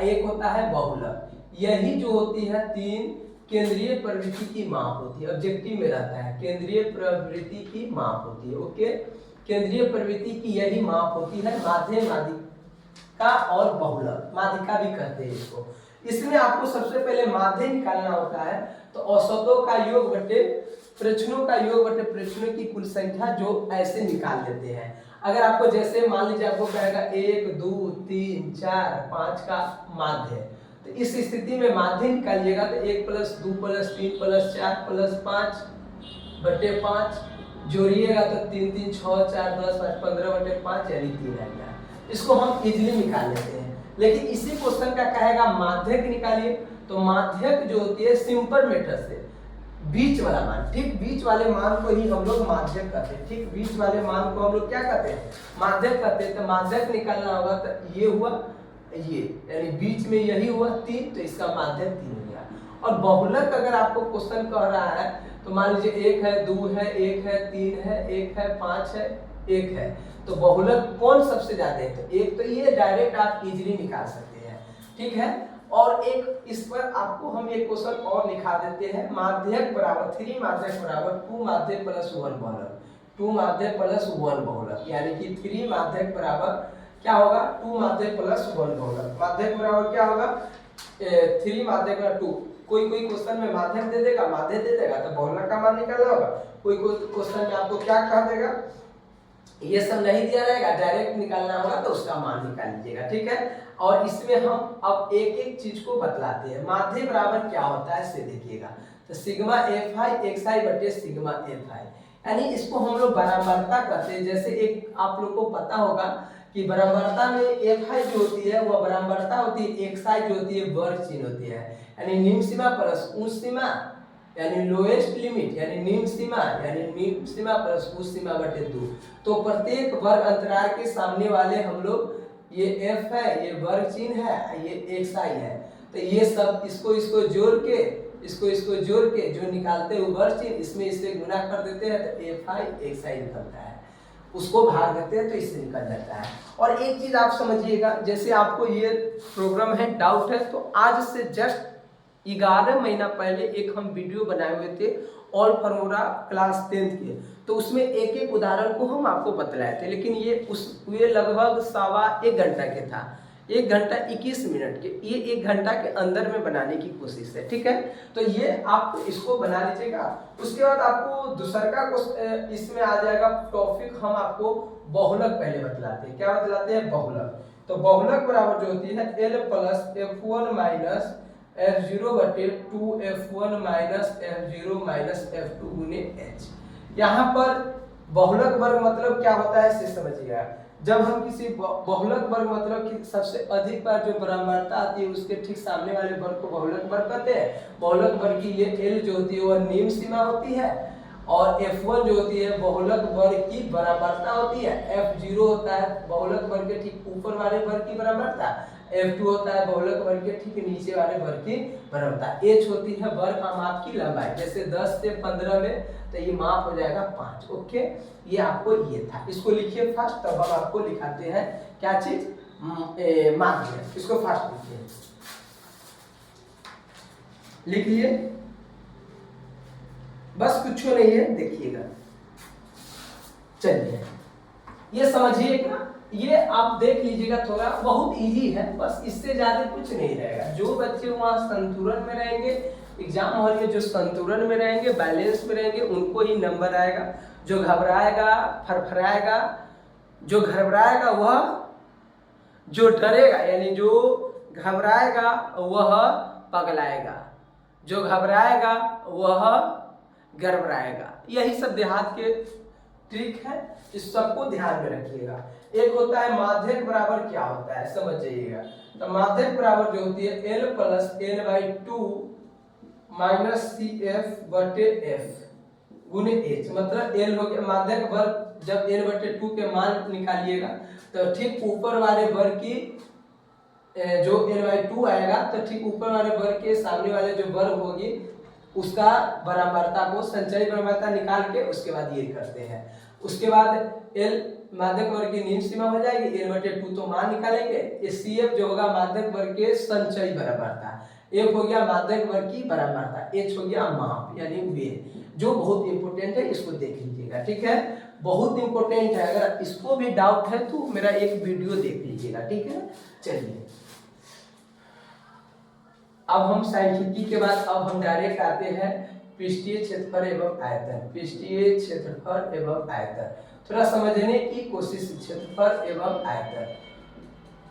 S1: एक होता है बहुलक। यही जो होती है 3 केंद्रीय प्रवृत्ति की माप होती है, ऑब्जेक्टिव में रहता है, केंद्रीय प्रवृत्ति की माप होती है, ओके। केंद्रीय प्रवृत्ति की यही माप होती है, माध्य, माध्यिका और बहुलक, माध्यिका भी कहते हैं इसको। इसमें आपको सबसे पहले माध्य निकालना होता है। तो औसतों का योग बटे प्रश्नों का योग बटे प्रश्नों की कुल संख्या, जो ऐसे निकाल लेते हैं। अगर आपको जैसे मान लीजिए आपको कहेगा 1, 2, 3, 4, 5 का माध्य, तो इस स्थिति में माध्य निकालिएगा तो 1 + 2 + 3 + 4 + 5 बटे 5 जोड़िएगा तो 3, 3, 6, 4, 10, 5, 15/5 यानी 3 आ गया। इसको हम इजीली निकाल लेते हैं। लेकिन इसी क्वेश्चन का कहेगा माध्यक निकालिए, तो माध्यक जो होती है सिंपल मेथड से बीच वाला मान, ठीक, बीच वाले मान को ही हम लोग माध्यक कहते हैं, ठीक। बीच वाले मान को हम लोग क्या कहते हैं? माध्यक कहते हैं। तो माध्यक निकालना होगा तो ये हुआ, ये यानी बीच में यही हुआ 3, तो इसका माध्यक 3 हो गया। और बहुलक अगर आपको क्वेश्चन कह रहा है तो मान लीजिए 1 है, 2 है, 1 है, 3 है, 1 है, 5 है, 1 है, तो बहुलक कौन सबसे ज्यादा है? तो 1, तो ये डायरेक्ट आप इजीली निकाल सकते हैं, ठीक है। और एक इस पर आपको हम एक क्वेश्चन और लिखा देते हैं, माध्यक बराबर 3 माध्यक बराबर 2 माध्यक + 1 बहुलक, 2 माध्यक + 1 बहुलक, यानी कि 3 माध्यक बराबर क्या होगा? 2 माध्यक + 1 बहुलक। माध्यक बराबर क्या होगा? 3 माध्यक + 2। कोई क्वेश्चन में माध्यक दे देगा, माध्य दे देगा, तो बहुलक का मान निकालना होगा। कोई क्वेश्चन में आपको क्या कह देगा, ये सब नहीं दिया रहेगा, डायरेक्ट निकालना होगा, तो उसका मान निकाल लीजिएगा, ठीक है। और इसमें हम अब एक एक चीज को बतलाते हैं। माध्य बराबर क्या होता है से देखिएगा, तो सिग्मा fi xi बटे सिग्मा fi, यानी इसको हम लोग बराबरता कहते हैं। जैसे एक आप लोग को पता होगा कि बराबरता में fi जो होती है वह बराबरता होती है, xi जो होती है वर्ग चिन्ह होती है, यानी निम्न सीमा प्लस उच्च सीमा, यानी लोएस्ट लिमिट, यानी निम्न सीमा प्लस उच्च सीमा बटे 2। तो प्रत्येक वर्ग अंतराल के सामने वाले हम लोग, ये f है, ये वर्ग चिन्ह है, ये xi है, तो ये सब इसको जोड़ के, इसको जोड़ के जो निकालते हैं वर्ग चिन्ह, इसमें इससे गुना कर देते हैं तो fi xi निकलता है, उसको भाग देते हैं तो इससे निकल जाता है। और एक चीज आप समझिएगा, जैसे आपको ये प्रोग्राम है, डाउट है, तो आज से जस्ट 11 महीना पहले एक हम वीडियो बनाए हुए थे ऑल फॉर्मूला क्लास 10th के, तो उसमें एक एक उदाहरण को हम आपको बतलाए थे। लेकिन ये लगभग 1.25 घंटा के था, 1 घंटा 21 मिनट के, ये 1 घंटा के अंदर में बनाने की कोशिश है, ठीक है। तो ये आप इसको बना लीजिएगा। उसके बाद आपको दूसरा का इसमें आ जाएगा टॉपिक, हम आपको बहुलक पहले बतलाते हैं। क्या बतलाते हैं? बहुलक। तो बहुलक बराबर जो होती है L + f1 - f0 बटे 2f1 - f0 - f2 गुने h। यहाँ पर बहुलक वर्ग मतलब क्या होता है इसे समझिएगा। जब हम किसी बहुलक वर्ग मतलब कि सबसे अधिक बार जो बराबरता आती है उसके ठीक सामने वाले वर्ग को बहुलक वर्ग कहते हैं। बहुलक वर्ग की ये एल जो होती है वह निम्न सीमा होती है और F1 जो होती है बहुलक वर्ग की बराबरता होती है। F0 होता है बहुलक वर्ग के ठीक ऊपर वाले वर्ग की बराबरता, F2 होता है बहुलक वर्ग के ठीक नीचे वाले वर्ग की बराबरता। H होती है वर्ग माप की लंबाई, जैसे 10 से 15 में तो ये माप हो जाएगा 5। ओके, ये आपको ये था, इसको लिखिए फास्ट, तब हम आपको लिखाते हैं क्या चीज माध्य। इसको फास्ट लिखिए, लिख लिए, बस कुछ नहीं है, देखिएगा। चलिए ये समझिएगा, ये आप देख लीजिएगा, थोड़ा बहुत इजी है, बस इससे ज्यादा कुछ नहीं रहेगा। जो बच्चे वहां संतुलन में रहेंगे, एग्जाम हॉल के जो संतुलन में रहेंगे, बैलेंस में रहेंगे, उनको ही नंबर आएगा। जो घबराएगा, फरफराएगा, जो घबराएगा वह, जो डरेगा यानी जो घबराएगा वह पगलाएगा, जो घबराएगा वह गड़बड़ाएगा। यही सब देहात के ट्रिक है, इस सबको ध्यान में रखिएगा। एक होता है माध्यक बराबर क्या होता है समझ जाइएगा। तो माध्यक बराबर जो होती है L plus N/2 minus CF बटे F गुने H, मतलब L हो गया माध्यक वर्ग। जब N/2 के मान निकालिएगा तो ठीक ऊपर वाले वर्ग की जो N/2 आएगा तो ठीक ऊपर वाले वर्ग के सामने वाले जो वर्ग होगी उसका बराबरता को संचयी बराबरता निकाल के उसके बाद ये करते हैं। उसके बाद L माध्यक वर्ग की निम्न सीमा हो जाएगी, N/2 तो मान निकालेंगे। CF जो होगा माध्यक वर्ग के संचयी बराबरता, F हो गया माध्यक वर्ग की बराबरता, H हो गया माप यानी वेग, जो बहुत इंपॉर्टेंट है, इसको देख लीजिएगा। ठीक है, बहुत इंपॉर्टेंट है, अगर इसको भी डाउट है तो मेरा एक वीडियो देख लीजिएगा। ठीक है, चलिए अब हम सांख्यिकी के बाद अब हम डायरेक्ट आते हैं पृष्ठीय क्षेत्रफल एवं आयतन। पृष्ठीय क्षेत्रफल एवं आयतन थोड़ा समझने की कोशिश। क्षेत्रफल एवं आयतन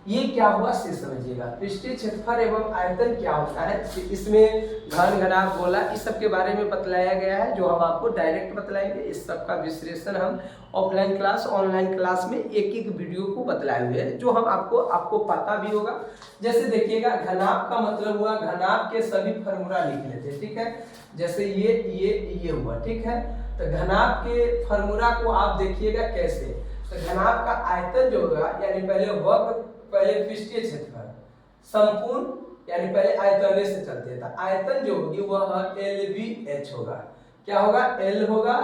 S1: ये क्या हुआ से समझिएगा। पृष्ठीय क्षेत्रफल एवं आयतन क्या होता है, इसमें घन, घनाभ, गोला इस सब के बारे में बतलाया गया है, जो हम आपको डायरेक्ट बतलाएंगे। इस सब का विश्लेषण हम ऑफलाइन क्लास, ऑनलाइन क्लास में एक एक वीडियो को बतलाए हुए हैं, जो हम आपको पता भी होगा। जैसे देखिएगा, घनाभ का मतलब हुआ, घनाभ के सभी फॉर्मूला लिख लेते। ठीक है, जैसे ये हुआ। ठीक है, तो घनाभ के फॉर्मूला को आप देखिएगा कैसे। तो घनाभ का आयतन जो होगा, यानी पहले पृष्ठीय क्षेत्रफल संपूर्ण यानी पहले आयतन से चलते हैं, आयतन जो होगी वह LBH होगा। क्या होगा, L होगा,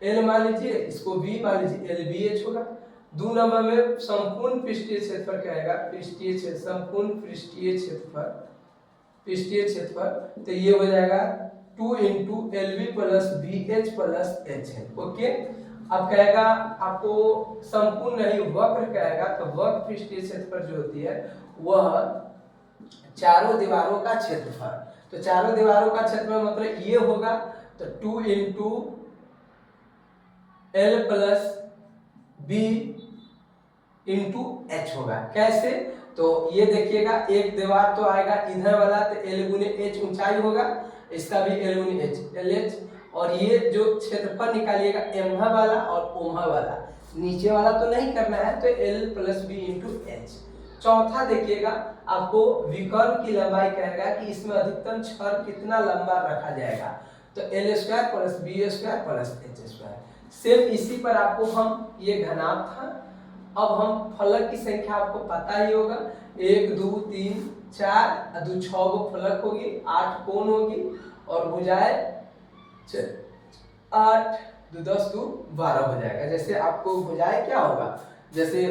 S1: L मान लीजिए, इसको B मान लीजिए, LBH होगा। 2 नंबर में संपूर्ण पृष्ठीय क्षेत्रफल क्या आएगा, संपूर्ण पृष्ठीय क्षेत्रफल, तो ये हो जाएगा 2 × LB plus BH plus HH। Okay, अब कहेगा आपको संपूर्ण नहीं वक्र कहेगा, तो वक्र पृष्ठीय क्षेत्रफल जो होती है वह चारों दीवारों का क्षेत्रफल। तो चारों दीवारों का क्षेत्रफल मतलब ये होगा, तो 2 × L प्लस B × H होगा। कैसे, तो ये देखिएगा, एक दीवार तो आएगा इधर वाला, तो L गुने H ऊंचाई होगा, इसका भी L गुने H LH, और ये जो क्षेत्रफल निकालिएगा एम्हा वाला और ओम्हा वाला, नीचे वाला तो नहीं करना है, तो L प्लस B × H। चौथा देखिएगा, आपको विकर्ण की लंबाई कहेगा कि इसमें अधिकतम छड़ कितना लंबा रखा जाएगा, तो L² plus B² plus H²। सिर्फ इसी पर आपको हम, ये घनाभ था। अब हम फलक की संख्या आपको पता ही होगा, 1 2 3 4 2 6 गो फलक होगी, 8 कोण होगी, और भुजाएं 8 2 10 2 12 हो जाएगा। जैसे आपको भुजाएं क्या होगा, जैसे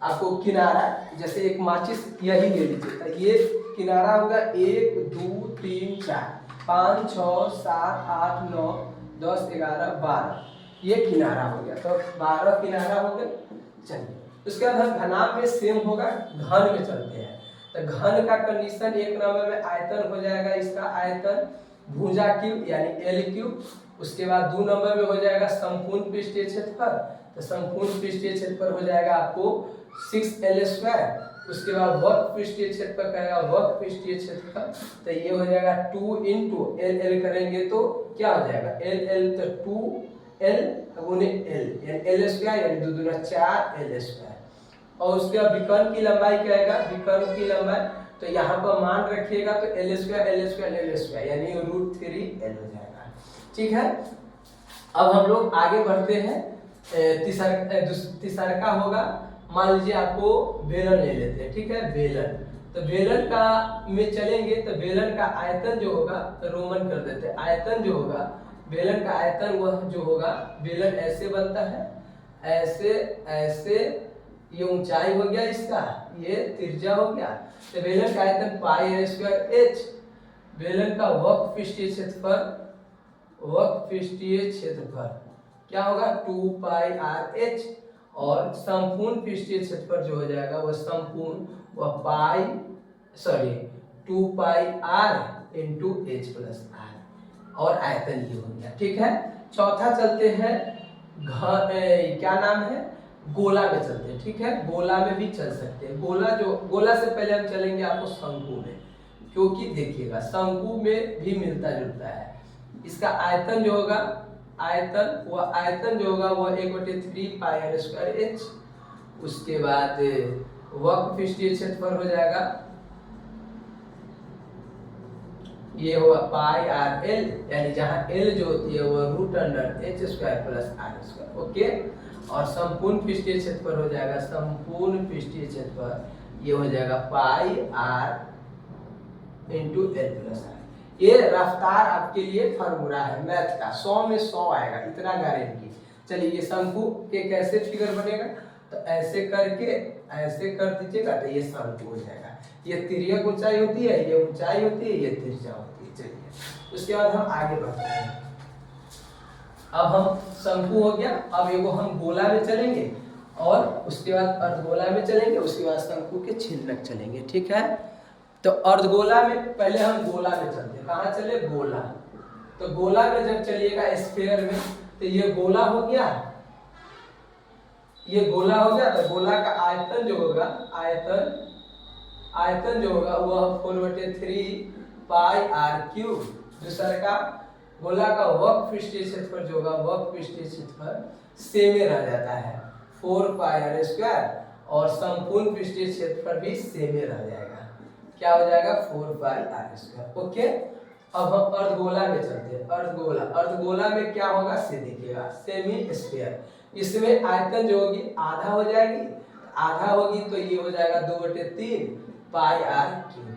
S1: आपको किनारा, जैसे एक माचिस यही ले लीजिए, तो ये किनारा होगा 1 2 3 4 5 6 7 8 9 10 11 12, ये किनारा हो गया, तो 12 किनारा हो गए। चलिए, उसके बाद हम घनाभ में सेम होगा, घन में चलते हैं। तो घन का कंडीशन 1 नंबर में आयतन हो जाएगा, इसका आयतन भुजा क्यूब यानी L3। उसके बाद 2 नंबर में हो जाएगा संपूर्ण पृष्ठीय क्षेत्रफल, तो संपूर्ण पृष्ठीय क्षेत्रफल हो जाएगा आपको 6L²। उसके बाद वक्र पृष्ठीय क्षेत्रफल कहेगा, वक्र पृष्ठीय क्षेत्रफल, तो ये हो जाएगा 2 × L करेंगे तो क्या हो जाएगा, L तो एल गुने एल यानी एल स्क्वायर यानी 2 दूना 4 एल स्क्वायर। और उसके बाद विकर्ण की लंबाई क्या आएगा, विकर्ण की लंबाई तो यहाँ पर मान रखिएगा तो L square L square L square यानी √3 एल हो जाएगा। ठीक है, अब हम लोग आगे बढ़ते हैं। तीसरा होगा, मान लीजिए आपको बेलन ले लेते हैं। ठीक है, बेलन, तो बेलन का में चलेंगे तो बेलन का आयतन जो होगा तो रोमन कर देते हैं। आयतन जो होगा बेलन का आयतन वह जो होगा, बेलन ऐसे बनता है, ऐसे ऐसे, ये ऊंचाई हो गया इसका, ये त्रिज्या हो गया। तो बेलन का आयतन पाई स्क्वायर एच, बेलन का वक्र पृष्ठीय क्षेत्रफल, वक्र पृष्ठीय क्षेत्रफल क्या होगा 2 पाई आर एच, और संपूर्ण पृष्ठीय क्षेत्रफल जो हो जाएगा वह संपूर्ण वह pi 2 pi R into H plus R, और आयतन ये हो गया। ठीक है, चौथा चलते हैं क्या नाम है, गोला में चलते हैं। ठीक है, गोला में भी चल सकते हैं। गोला से पहले हम चलेंगे आपको शंकु में, क्योंकि देखिएगा शंकु में भी मिलता जुलता है। इसका आयतन जो होगा, आयतन जो होगा वो 1/3 पाई आर स्क्वायर एच। उसके बाद वक्र पृष्ठीय क्षेत्रफल हो जाएगा, ये होगा पाई आर एल, यानी जहां एल जो होती है वो √h square plus R square. Okay, और संपूर्ण पृष्ठीय क्षेत्रफल हो जाएगा, संपूर्ण पृष्ठीय क्षेत्रफल ये हो जाएगा pi R into L plus R. ये रफ्तार आपके लिए फार्मूला है मैथ का, 100 में 100 आएगा, इतना गारंटी। चलिए, ये शंकु के कैसे फिगर बनेगा, तो ऐसे करके ऐसे कर दीजिएगा तो ये शंकु हो जाएगा। ये तिर्यक ऊंचाई होती है, ये ऊंचाई होती है, ये त्रिज्या होती है। चलिए, उसके बाद हम आगे बढ़ते हैं। अब हम शंकु हो गया, अब एगो हम गोला में चलेंगे, और उसके बाद अर्धगोला में चलेंगे, उसके बाद शंकु के छिलक चलेंगे। ठीक है, तो अर्धगोला में पहले हम गोला में चलते हैं। कहाँ चले, गोला। तो गोला में जब चलिएगा स्फीयर में, तो ये गोला हो गया, ये गोला हो गया। तो गोला का आयतन जो होगा, आयतन जो होगा वह 4/3 पाई आर क्यूब। दूसरा का गोला का वक्र पृष्ठीय क्षेत्रफल जो होगा, वक्र पृष्ठीय क्षेत्रफल सेम रह जाता है 4 पाई आर स्क्वायर, और संपूर्ण पृष्ठीय क्षेत्रफल भी सेम रह जाएगा, क्या हो जाएगा 4 पाई आर स्क्वायर। ओके, अब हम अर्धगोला में चलते हैं। अर्धगोला में क्या होगा से देखिएगा, सेमी स्फीयर। इसमें आयतन जो होगी आधा हो जाएगी, आधा होगी तो ये हो जाएगा 2/3 पाई आर क्यूब,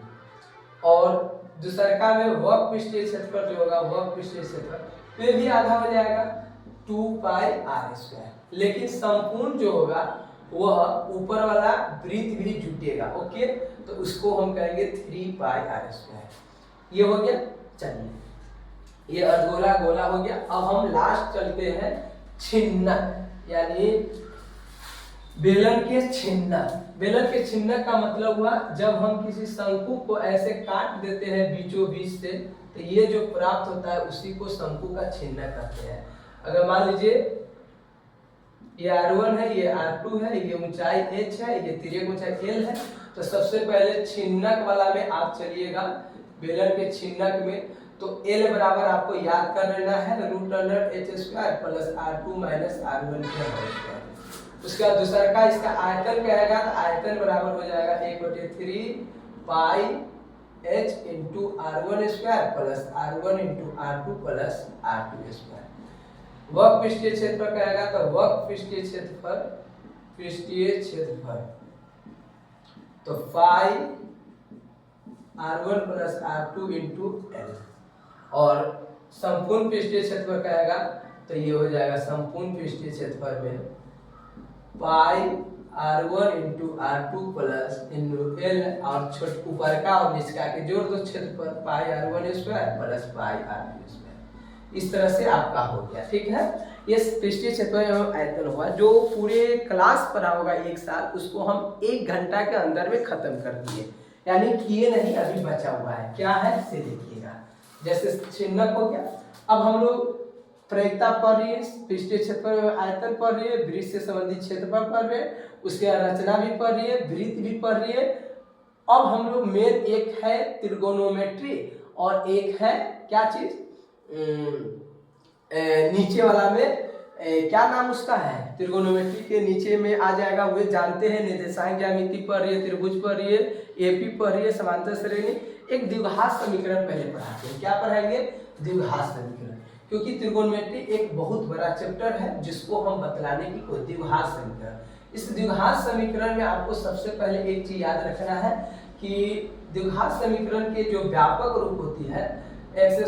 S1: और दूसरा में वक्र पृष्ठीय क्षेत्रफल जो होगा, वक्र पृष्ठीय क्षेत्रफल ये भी आधा हो जाएगा 2 पाई आर स्क्वायर। लेकिन संपूर्ण जो होगा वह ऊपर वाला वृत्त भी जुटेगा। ओके, तो उसको हम कहेंगे 3 पाई आर स्क्वायर। ये हो गया। चलिए, ये अर्धगोला गोला हो गया। अब हम लास्ट चलते हैं छिन्नक, यानी बेलन के छिन्नक। बेलन के छिन्नक का मतलब हुआ जब हम किसी शंकु को ऐसे काट देते हैं बीचों बीच से, तो ये जो प्राप्त होता है उसी को शंकु का छिन्नक कहते हैं। अगर मान लीजिए ये R1 है, ये R2 है, ये ऊंचाई h है, ये तिर्यक ऊंचाई l है, तो सबसे पहले छिन्नक वाला में आप चलिएगा, बेलन के छिन्नक में। तो l बराबर आपको याद कर लेना है √h² plus R2 minus R1 के होल स्क्वायर। उसके बाद दूसरा का इसका आयतन कहेगा, तो आयतन बराबर हो जाएगा 1/3 पाई h into R1 square plus R1 into R2 plus R2 square. वक्र पृष्ठीय क्षेत्रफल कहेगा, तो वक्र पृष्ठीय क्षेत्रफल तो पाई R1 plus R2 into L, और संपूर्ण पृष्ठीय क्षेत्रफल कहेगा तो ये हो जाएगा संपूर्ण पृष्ठीय क्षेत्रफल में पाई R1 into R2 plus into L, और छोट ऊपर का और निचका के जोड़ दो क्षेत्रफल पाई R1 square plus pi R2 square. इस तरह से आपका हो गया। ठीक है, ये पृष्ठीय क्षेत्रफल आयतन हुआ। जो पूरे क्लास पढ़ा होगा एक साल, उसको हम 1 घंटा के अंदर में खत्म कर दिए, यानी किए नहीं, अभी बचा हुआ है। क्या है से देखिएगा, जैसे छिन्नक हो गया। अब हम लोग प्रयोक्ता पढ़ रही है, पृष्ठीय क्षेत्रफल आयतन पढ़ रही है, वृत्त से संबंधित क्षेत्रफल पढ़ रहे हैं, उसके रचना भी पढ़ रही है, वृत्त भी पढ़ रही है। अब हम लोग मेन एक है त्रिगोनोमेट्री, और एक है क्या चीज नीचे वाला में क्या नाम उसका है, त्रिकोणोमेट्री के नीचे में आ जाएगा, वे जानते हैं निर्देशांक ज्यामिति पढ़ रही है, त्रिभुज पढ़ रही है, एपी पढ़ रही है, समांतर श्रेणी, एक द्विघात समीकरण पहले पढ़ाते हैं। क्या पढ़ाएंगे, द्विघात समीकरण, क्योंकि त्रिकोणोमेट्री एक बहुत बड़ा चैप्टर है जिसको हम बतलाने की कोई द्विघात समीकरण। इस द्विघात समीकरण में आपको सबसे पहले एक चीज याद रखना है कि द्विघात समीकरण के जो व्यापक रूप होती है x² +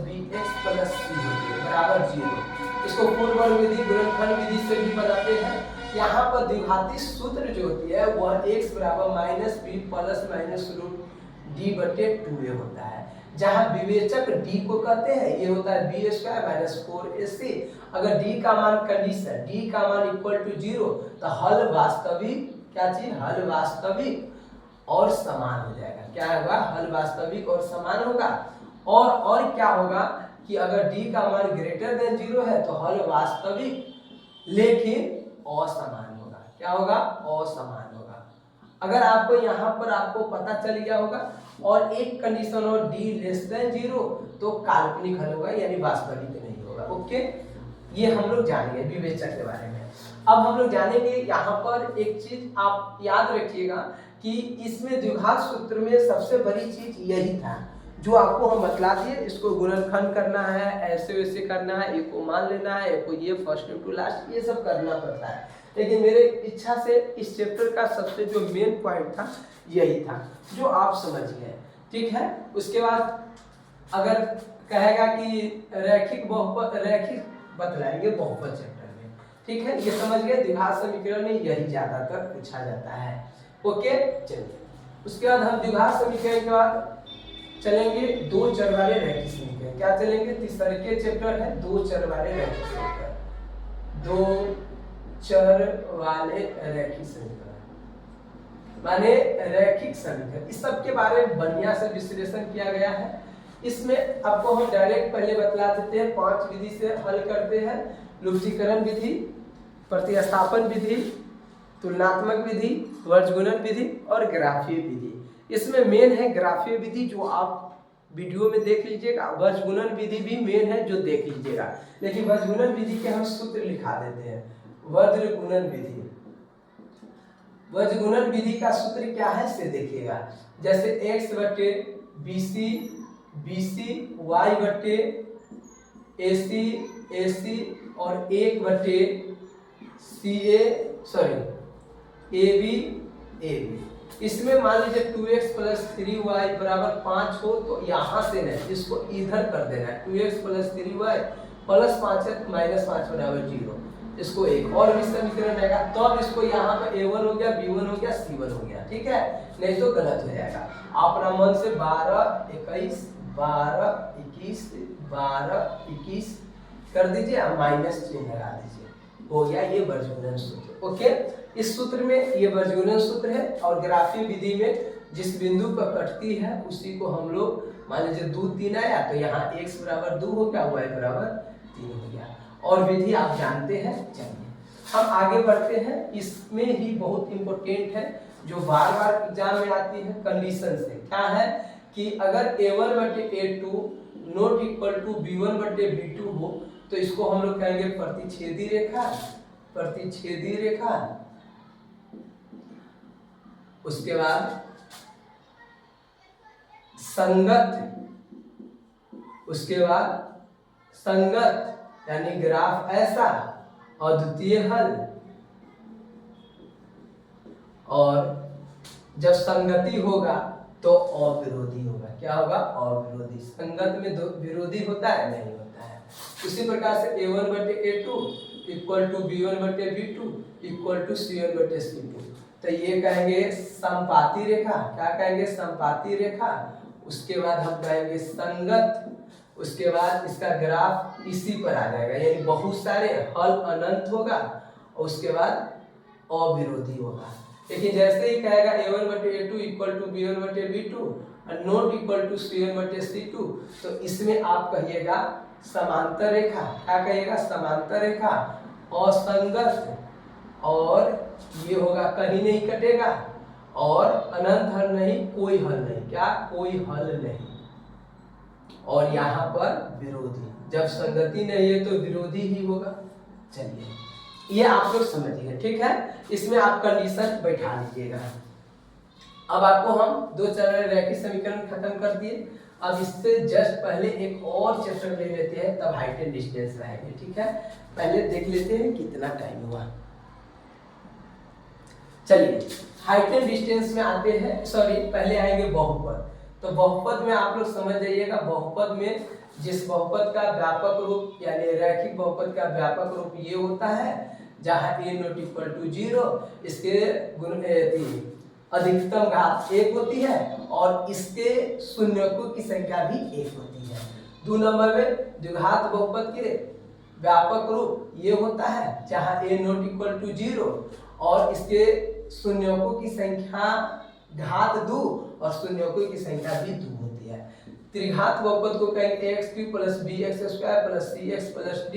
S1: bx + c होती है बराबर 0। इसको पूर्ववर्ग विधि, गुणनखंड विधि से भी बनाते हैं। यहाँ पर द्विघाती सूत्र जो होती है वह x बराबर -b ± √d/2a होता है, जहाँ विवेचक d को कहते हैं, ये होता है b² - 4ac। अगर d का मान कंडीशन, d का मान = 0 तो हल वास्तविक, क्या चीज, हल वास्तविक और समान हो जाएगा। क्या होगा, हल वास्तविक और समान होगा। और क्या होगा कि अगर d का मान >0 है तो हल वास्तविक लेकिन असमान होगा। क्या होगा, असमान होगा। अगर आपको यहाँ पर आपको पता चल गया होगा, और एक कंडीशन और d <0 तो काल्पनिक हल होगा, यानी वास्तविक नहीं होगा। ओके, ये हम लोग जानेंगे विवेचक के बारे में। अब हम लोग जानेंगे यहाँ पर एक चीज आप याद रखिएगा कि इसमें द्विघात सूत्र में सबसे बड़ी चीज यही था जो आपको हम बतला दिए। इसको गुणनखंड करना है, ऐसे वैसे करना है, एक को मान लेना है, एक को ये फर्स्ट टू लास्ट, ये सब करना पड़ता है। लेकिन मेरे इच्छा से इस चैप्टर का सबसे जो मेन पॉइंट था यही था जो आप समझ गए, ठीक है। उसके बाद अगर कहेगा कि रैखिक बहुपद, रैखिक बतलाएंगे बहुपद चैप्टर में, ठीक है। ये समझ गए, द्विघात समीकरण में यही ज्यादातर पूछा जाता है। ओके, चलिए उसके बाद हम द्विघात समीकरण के बाद चलेंगे दो चर वाले रैखिक समीकरण। क्या चलेंगे, तीसरे चैप्टर है दो चर वाले रैखिक समीकरण, दो चर वाले रैखिक समीकरण माने रैखिक समीकरण। इस सब के बारे में बढ़िया से विश्लेषण किया गया है। इसमें आपको हम डायरेक्ट पहले बतला देते हैं, 5 विधि से हल करते हैं। लुब्धीकरण विधि, प्रतिस्थापन विधि, तुलनात्मक विधि, वर्गगुणन विधि और ग्राफीय विधि। इसमें मेन है ग्राफीय विधि जो आप वीडियो में देख लीजिएगा, वर्गगुणन विधि भी मेन है जो देख लीजिएगा। लेकिन वर्गगुणन विधि के हम सूत्र लिखा देते हैं। वर्गगुणन विधि, वर्गगुणन विधि का सूत्र क्या है से देखिएगा, जैसे x/bc, bc y/ac, ac और 1/ab, ab। इसमें मान लीजिए 2x + 3y = 5 हो तो यहाँ से नहीं, इसको इधर कर देना है। 2x + 3y + 5 - 5 = 0। इसको एक और भी समीकरण रहेगा, तब इसको यहाँ पर a1 हो गया, b1 हो गया, c1 हो गया, ठीक है। नहीं तो गलत हो जाएगा। अपना मन से 12 21 12 21 12 21 कर दीजिए, माइनस चिन्ह लगा दीजिए, हो गया ये वर्गगुणन सूत्र। ओके, इस सूत्र में ये वर्गगुणन सूत्र है। और ग्राफीय विधि में जिस बिंदु पर कटती है उसी को हम लोग, मान लीजिए 2 3 आया तो यहाँ x = 2 हो गया, y = 3 हो गया। और विधि आप जानते हैं। चलिए हम आगे बढ़ते हैं। इसमें ही बहुत इंपॉर्टेंट है जो बार बार एग्जाम में आती है, कंडीशन से। क्या है कि अगर a1/a2 ≠ b1/b2 हो तो इसको हम लोग कहेंगे प्रतिच्छेदी रेखा, प्रतिच्छेदी रेखा। उसके बाद संगत, उसके बाद संगत यानी ग्राफ ऐसा, अद्वितीय हल। और जब संगति होगा तो अविरोधी होगा। क्या होगा, अविरोधी। संगत में दो विरोधी होता है, नहीं होता है। उसी प्रकार से a1/a2 = b1/b2 = c1/c2, तो ये कहेंगे संपाती रेखा। क्या कहेंगे, संपाती रेखा। उसके बाद हम कहेंगे संगत। उसके बाद इसका ग्राफ इसी पर आ जाएगा, यानी बहुत सारे हल अनंत होगा। और उसके बाद अविरोधी होगा। लेकिन जैसे ही कहेगा a1/a2 = b1/b2 ≠ c1/c2, तो इसमें आप कहिएगा समांतर रेखा। क्या कहिएगा, समांतर रेखा। असंगत, और ये होगा कहीं नहीं कटेगा। और अनंत हल नहीं, कोई हल नहीं। क्या, कोई हल नहीं। और यहाँ पर विरोधी, जब संगति नहीं है तो विरोधी ही होगा। चलिए ये आप लोग समझिए, ठीक है। इसमें आप कंडीशन बैठा लीजिएगा। अब आपको हम दो चरण रैखिक समीकरण खत्म कर दिए। अब इससे जस्ट पहले एक और चैप्टर ले लेते हैं, तब हाइट एंड डिस्टेंस रहेंगे, ठीक है। पहले देख लेते हैं कितना टाइम हुआ। चलिए हाइट एंड डिस्टेंस में आते हैं, सॉरी पहले आएंगे बहुपद। तो बहुपद में आप लोग समझ जाइएगा, बहुपद में जिस बहुपद का व्यापक रूप यानी रैखिक बहुपद का व्यापक रूप ये होता है जहां a नॉट इक्वल टू 0, इसके गुण अधिकतम घात 1 होती है और इसके शून्यकों की संख्या भी 1 होती है। 2 नंबर में द्विघात बहुपद के व्यापक रूप ये होता है जहां a नॉट इक्वल टू 0 और इसके शून्यकों की संख्या घात 2 और शून्यकों की संख्या भी 2 होती है। त्रिघात बहुपद को कहेंगे ax³ + bx² + cx + d,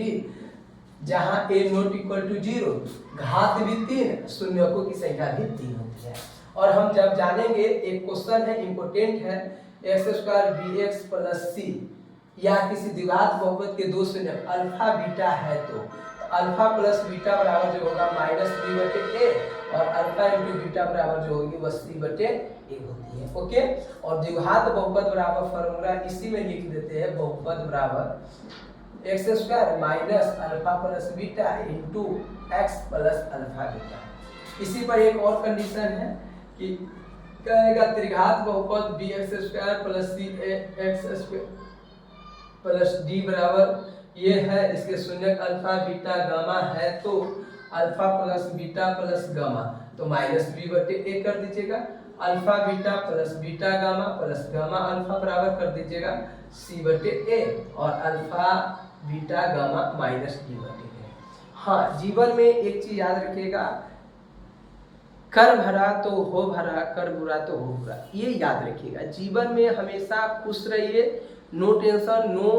S1: जहां a नॉट इक्वल टू 0 घात भी 3 शून्यकों की संख्या भी 3 होती है। और हम जब जानेंगे, एक क्वेश्चन है इंपोर्टेंट है, x² bx + c या किसी द्विघात बहुपद के दो शून्य अल्फा बीटा है तो अल्फा प्लस बीटा बराबर जो होगा -b/a और अल्फा इंटू बीटा बराबर जो होगी वह c/a होती है। ओके, और द्विघात बहुपद बराबर फॉर्मूला इसी में लिख देते हैं, बहुपद बराबर x² - alpha plus beta into x plus alpha beta. इसी पर एक और कंडीशन है कि कहेगा त्रिघात बहुपद bx² + cx² + d बराबर ये है, इसके शून्यक अल्फा बीटा गामा है तो alpha plus beta plus gamma, तो -b/a कर दीजिएगा। Alpha beta plus beta gamma plus gamma alpha बराबर कर दीजिएगा c/a और अल्फा बीटा गामा -d/a। हाँ, जीवन में एक चीज याद रखिएगा, कर भरा तो हो भरा, कर बुरा तो हो बुरा, ये याद रखिएगा। जीवन में हमेशा खुश रहिए, नो टेंशन नो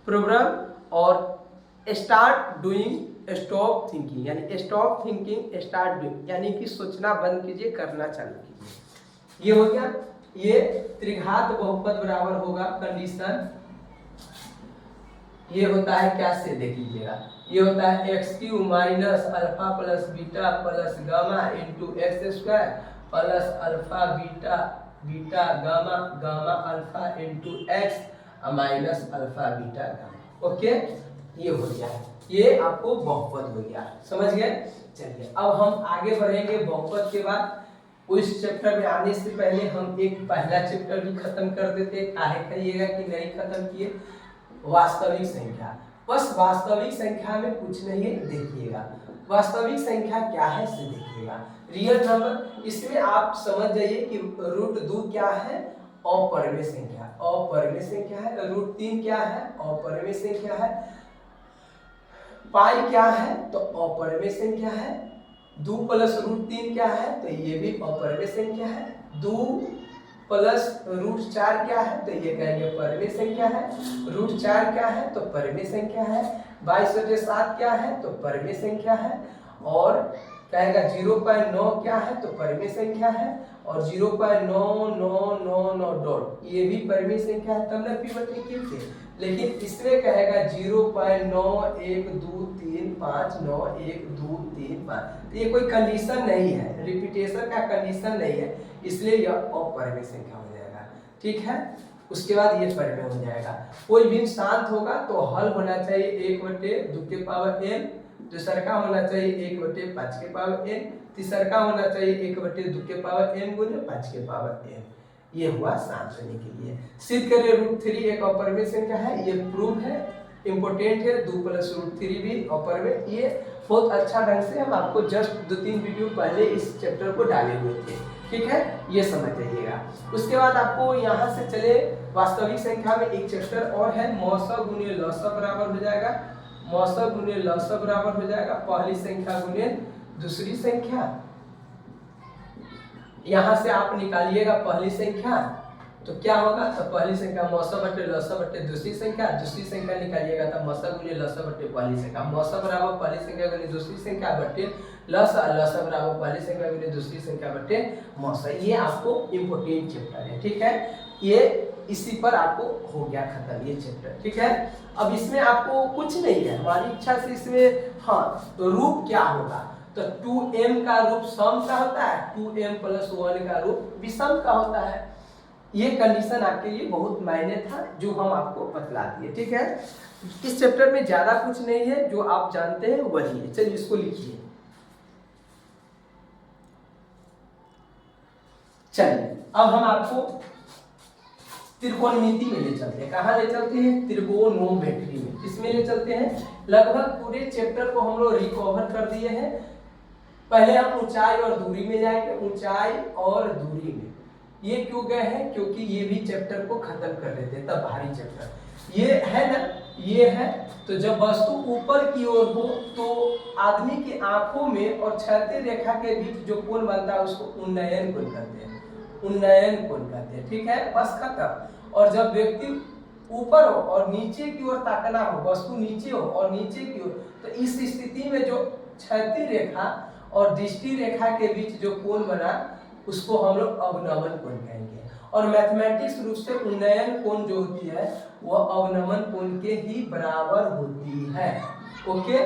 S1: प्रॉब्लम, और स्टार्ट डूइंग स्टॉप थिंकिंग, यानी स्टॉप थिंकिंग स्टार्ट डूइंग, यानी कि सोचना बंद कीजिए, करना चालू कीजिए। ये हो गया, ये त्रिघात बहुपद बराबर होगा कंडीशन, ये होता है क्या से देख लीजिएगा, ये होता है x³ - alpha plus beta plus gamma into x² plus alpha beta beta gamma gamma alpha into x minus alpha beta gamma. Okay, ये हो गया, ये आपको बहुपद हो गया, समझ गए। चलिए अब हम आगे बढ़ेंगे। बहुपद के बाद उस चैप्टर में आने से पहले हम एक पहला चैप्टर भी खत्म कर देते हैं। काहे कहिएगा कि नहीं खत्म किए, वास्तविक संख्या। बस वास्तविक संख्या में कुछ नहीं है, देखिएगा वास्तविक संख्या क्या है से देखिएगा। रियल नंबर, इसमें आप समझ जाइए कि √2 क्या है, अपरिमेय संख्या, अपरिमेय संख्या है। √3 क्या है, अपरिमेय संख्या है। पाई क्या है, तो अपरिमेय संख्या है। 2 + √3 क्या है, तो ये भी अपरिमेय संख्या है। 2 + √4 क्या है, तो ये कहेंगे परिमेय संख्या है। √4 क्या है, तो परिमेय संख्या है। 22/7 क्या है, तो परिमेय संख्या है। और कहेगा 0.9 क्या है, तो परिमेय संख्या है। और 0.9999 डॉट ये भी परिमेय संख्या है, तब न p/q थे। लेकिन इसमें कहेगा 0.912359123 ये कोई कंडीशन नहीं है, रिपीटेशन का कंडीशन नहीं है, इसलिए यह अपरिमेय संख्या हो जाएगा। ठीक है, उसके बाद ये परिमेय हो जाएगा। कोई भी शांत होगा तो हल होना चाहिए 1/2n, दूसरा का होना चाहिए 1/5n, तीसरा का होना चाहिए 1/2n गुने 5n। ये हुआ शांत होने के लिए। सिद्ध करें √3 एक अपरिमेय संख्या है, ये प्रूफ है, इंपोर्टेंट है। 2 + √3 भी अपरिमेय। ये बहुत अच्छा ढंग से हम आपको जस्ट 2-3 वीडियो पहले इस चैप्टर को डाले हुए थे। ठीक है, ये समझ जाइएगा। उसके बाद आपको यहाँ से चले वास्तविक संख्या में एक चैप्टर और है, मौसा गुने लौसा बराबर हो जाएगा। मौसा गुने लौसा बराबर हो जाएगा पहली संख्या गुने दूसरी संख्या। यहाँ से आप निकालिएगा पहली संख्या, तो क्या होगा, तो पहली संख्या मौसा बटे लौसा बटे दूसरी संख्या, दूसरी संख्या निकालिएगा तो मौसा गुने लौसा बटे पहली संख्या। मौसा बराबर पहली संख्या गुने दूसरी संख्या बटे लौसा, लौसा बराबर पहली संख्या गुने दूसरी संख्या बटे मौसा। ये आपको इम्पोर्टेंट चैप्टर है। ठीक है, ये इसी पर आपको हो गया खत्म ये चैप्टर, ठीक है। अब इसमें आपको कुछ नहीं है, हमारी इच्छा से इसमें हाँ तो रूप क्या होगा, तो 2m का रूप सम का होता है, 2m + 1 का रूप विषम का होता है। ये कंडीशन आपके लिए बहुत मायने था जो हम आपको बतला दिए, ठीक है। इस चैप्टर में ज्यादा कुछ नहीं है, जो आप जानते हैं वही है। चलिए इसको लिखिए। चलिए अब हम आपको त्रिकोणमिति में ले चलते हैं। कहाँ ले चलते हैं? त्रिकोणोमेट्री में। किसमें ले चलते हैं? लगभग पूरे चैप्टर को हम लोग रिकवर कर दिए हैं। पहले हम ऊंचाई और दूरी में जाएंगे, ऊंचाई और दूरी में। ये क्यों गए हैं? क्योंकि ये भी चैप्टर को खत्म कर देते हैं, तब भारी चैप्टर ये है ना, ये है। तो जब वस्तु ऊपर की ओर हो तो आदमी की आंखों में और क्षैतिज रेखा के बीच जो कोण बनता है उसको उन्नयन कोण कहते हैं, उन्नयन कोण कहते हैं, ठीक है। बस खत्म। और जब व्यक्ति ऊपर हो और नीचे की ओर ताकना हो, वस्तु नीचे हो और नीचे की ओर, तो इस स्थिति में जो क्षैतिज रेखा और दृष्टि रेखा के बीच जो कोण बना उसको हम लोग अवनमन कोण कहेंगे। और मैथमेटिक्स रूप से उन्नयन कोण जो होती है वह अवनमन कोण के ही बराबर होती है। ओके,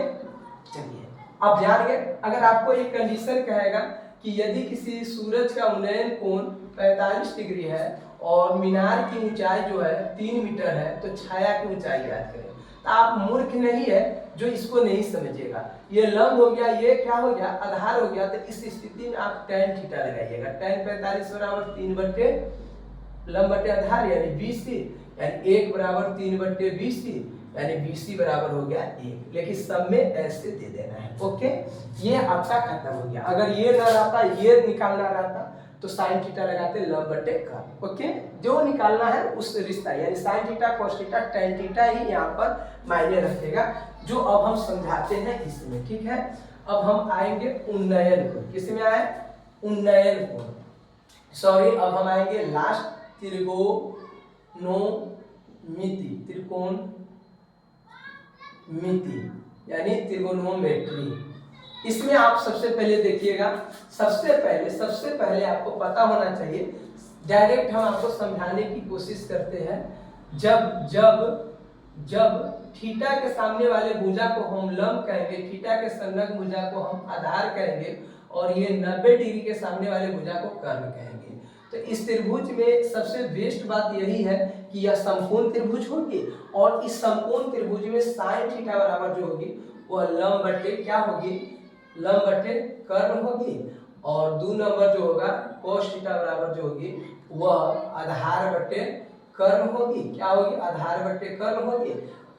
S1: चलिए अब जान गए। अगर आपको एक कंडीशन कहेगा कि यदि किसी सूरज का उन्नयन कोण 45 डिग्री है और मीनार की ऊंचाई जो है 3 मीटर है, तो छाया की ऊंचाई याद करें। तो आप मूर्ख नहीं है जो इसको नहीं समझेगा। ये लंब हो गया, ये क्या हो गया? आधार हो गया। तो इस स्थिति में आप tan थीटा लगाइएगा। tan 45 बराबर 3 बटे लंब बटे आधार यानी BC, यानी 1 बराबर 3 बटे BC, यानी BC बराबर हो गया 1। लेकिन सब में ऐसे दे देना है। ओके, ये आपका खत्म हो गया। अगर ये ना रहता, ये निकालना रहता तो sin थीटा लगाते लंब बटे कर्व। ओके, जो निकालना है उस रिश्ता यानी sin theta cos theta tan theta ही यहाँ पर मायने रखेगा, जो अब हम समझाते हैं इसमें, ठीक है। अब हम आएंगे उन्नयन कोण। किसमें आए? उन्नयन कोण। सॉरी, अब हम आएंगे लास्ट त्रिकोणमिति, यानी त्रिकोणोमेट्री। इसमें आप सबसे पहले देखिएगा, सबसे पहले आपको पता होना चाहिए, डायरेक्ट हम आपको समझाने की कोशिश करते हैं। जब थीटा के सामने वाले भुजा को हम लंब कहेंगे, थीटा के संलग्न भुजा को हम आधार कहेंगे, और ये 90 डिग्री के सामने वाले भुजा को कर्ण कहेंगे। तो इस त्रिभुज में सबसे बेस्ट बात यही है कि यह समकोण त्रिभुज होगी, और इस समकोण त्रिभुज में sin थीटा बराबर जो होगी वह लंब बटे क्या होगी? लंब बटे कर्ण होगी। और 2 नंबर जो होगा cos थीटा बराबर जो होगी वह आधार बटे कर्ण होगी। क्या होगी? आधार बटे कर्ण होगी।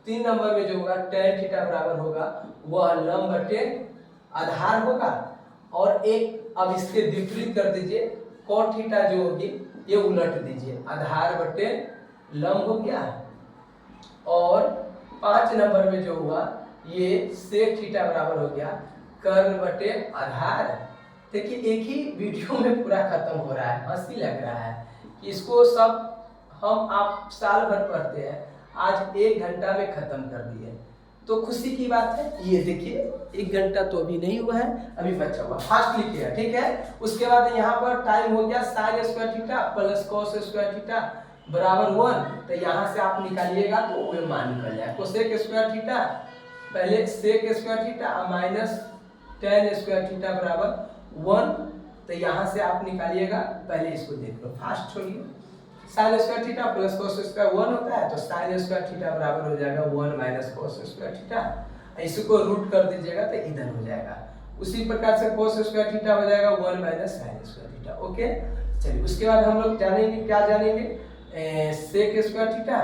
S1: 3 नंबर में जो होगा tan थीटा बराबर होगा वह लंब बटे आधार होगा। और एक अब इसके विपरीत कर दीजिए, cot थीटा जो होगी ये उलट दीजिए, आधार बटे लंब हो गया। और 5 नंबर में जो हुआ ये sec थीटा बराबर हो गया कर्ण बटे आधार। देखिए एक ही वीडियो में पूरा खत्म हो रहा है, हंसी लग रहा है कि इसको सब हम आप साल भर पढ़ते हैं, आज 1 घंटा में खत्म कर दिए, तो खुशी की बात है। ये देखिए 1 घंटा तो अभी नहीं हुआ है, अभी बचा हुआ। फास्ट लिखिए, ठीक है। उसके बाद यहाँ पर टाइम हो गया sin square theta plus cos square theta बराबर 1। तो यहाँ से आप निकालिएगा तो वो मान निकल जाए। कोसेक स्क्वायर थीटा, पहले sec square theta minus tan square theta बराबर 1। तो यहाँ से आप निकालिएगा, पहले इसको देख लो, फास्ट छोड़िए। sin square theta plus cos square 1 होता है, तो sin स्क्वायर थीटा बराबर हो जाएगा 1 माइनस cos स्क्वायर थीटा। इसको रूट कर दीजिएगा तो इधर हो जाएगा। उसी प्रकार से cos स्क्वायर थीटा हो जाएगा 1 minus sin square theta. Okay, चलिए उसके बाद हम लोग जानेंगे, क्या जानेंगे? sec square theta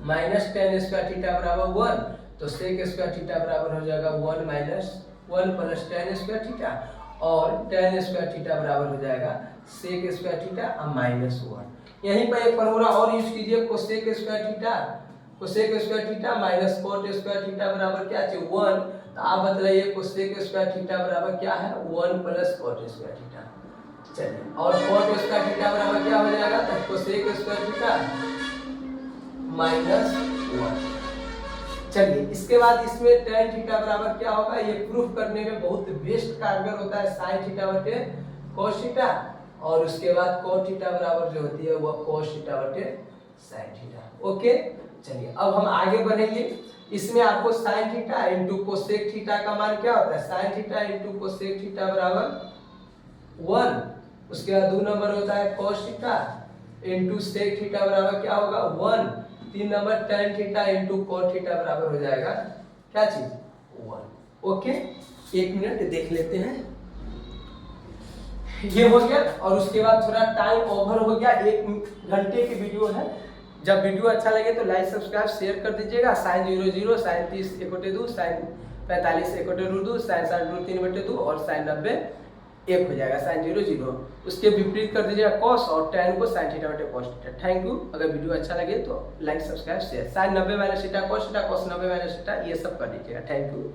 S1: minus tan square theta बराबर 1। तो sec स्क्वायर थीटा बराबर हो जाएगा 1 minus 1 plus tan square theta, और tan स्क्वायर थीटा बराबर हो जाएगा sec स्क्वायर थीटा माइनस 1। यहीं पर एक फॉर्मूला और यूज कीजिए, cosec square theta minus cot square theta बराबर क्या है? 1। तो आप बताइए कोसेक स्क्वायर थीटा बराबर क्या है? 1 प्लस cot स्क्वायर थीटा। चलिए, और cot स्क्वायर थीटा बराबर क्या हो जाएगा? तो कोसेक स्क्वायर थीटा माइनस 1। चलिए इसके बाद इसमें tan थीटा बराबर क्या होगा? ये प्रूफ करने में बहुत बेस्ट कारगर होता है sin थीटा बटे cos थीटा, और उसके बाद cot थीटा बराबर जो होती है वो cos थीटा बटे sin थीटा। ओके, चलिए अब हम आगे बढ़ेंगे। इसमें आपको sin theta into cosec theta का मान क्या होता है, sin theta into cosec theta बराबर 1। उसके बाद 2 नंबर होता है cos theta into sec theta बराबर क्या होगा 1। 3 नंबर tan theta into cot theta बराबर हो जाएगा क्या चीज 1। ओके, 1 मिनट देख लेते हैं। ये हो गया और उसके बाद थोड़ा टाइम ओवर हो गया, 1 घंटे की वीडियो है। जब वीडियो अच्छा लगे तो लाइक सब्सक्राइब शेयर कर दीजिएगा। sin 0 0, sin 30 1/2, sin 45 1/2, sin 60 3/2 और sin 90 1 हो जाएगा sin 0 0। उसके विपरीत कर दीजिएगा cos और tan को sin थीटा बटे cos थीटा। Thank you. अगर वीडियो अच्छा लगे तो like subscribe share. sin 90 - theta cos theta, cos 90 - theta, ये सब कर दीजिएगा। Thank you.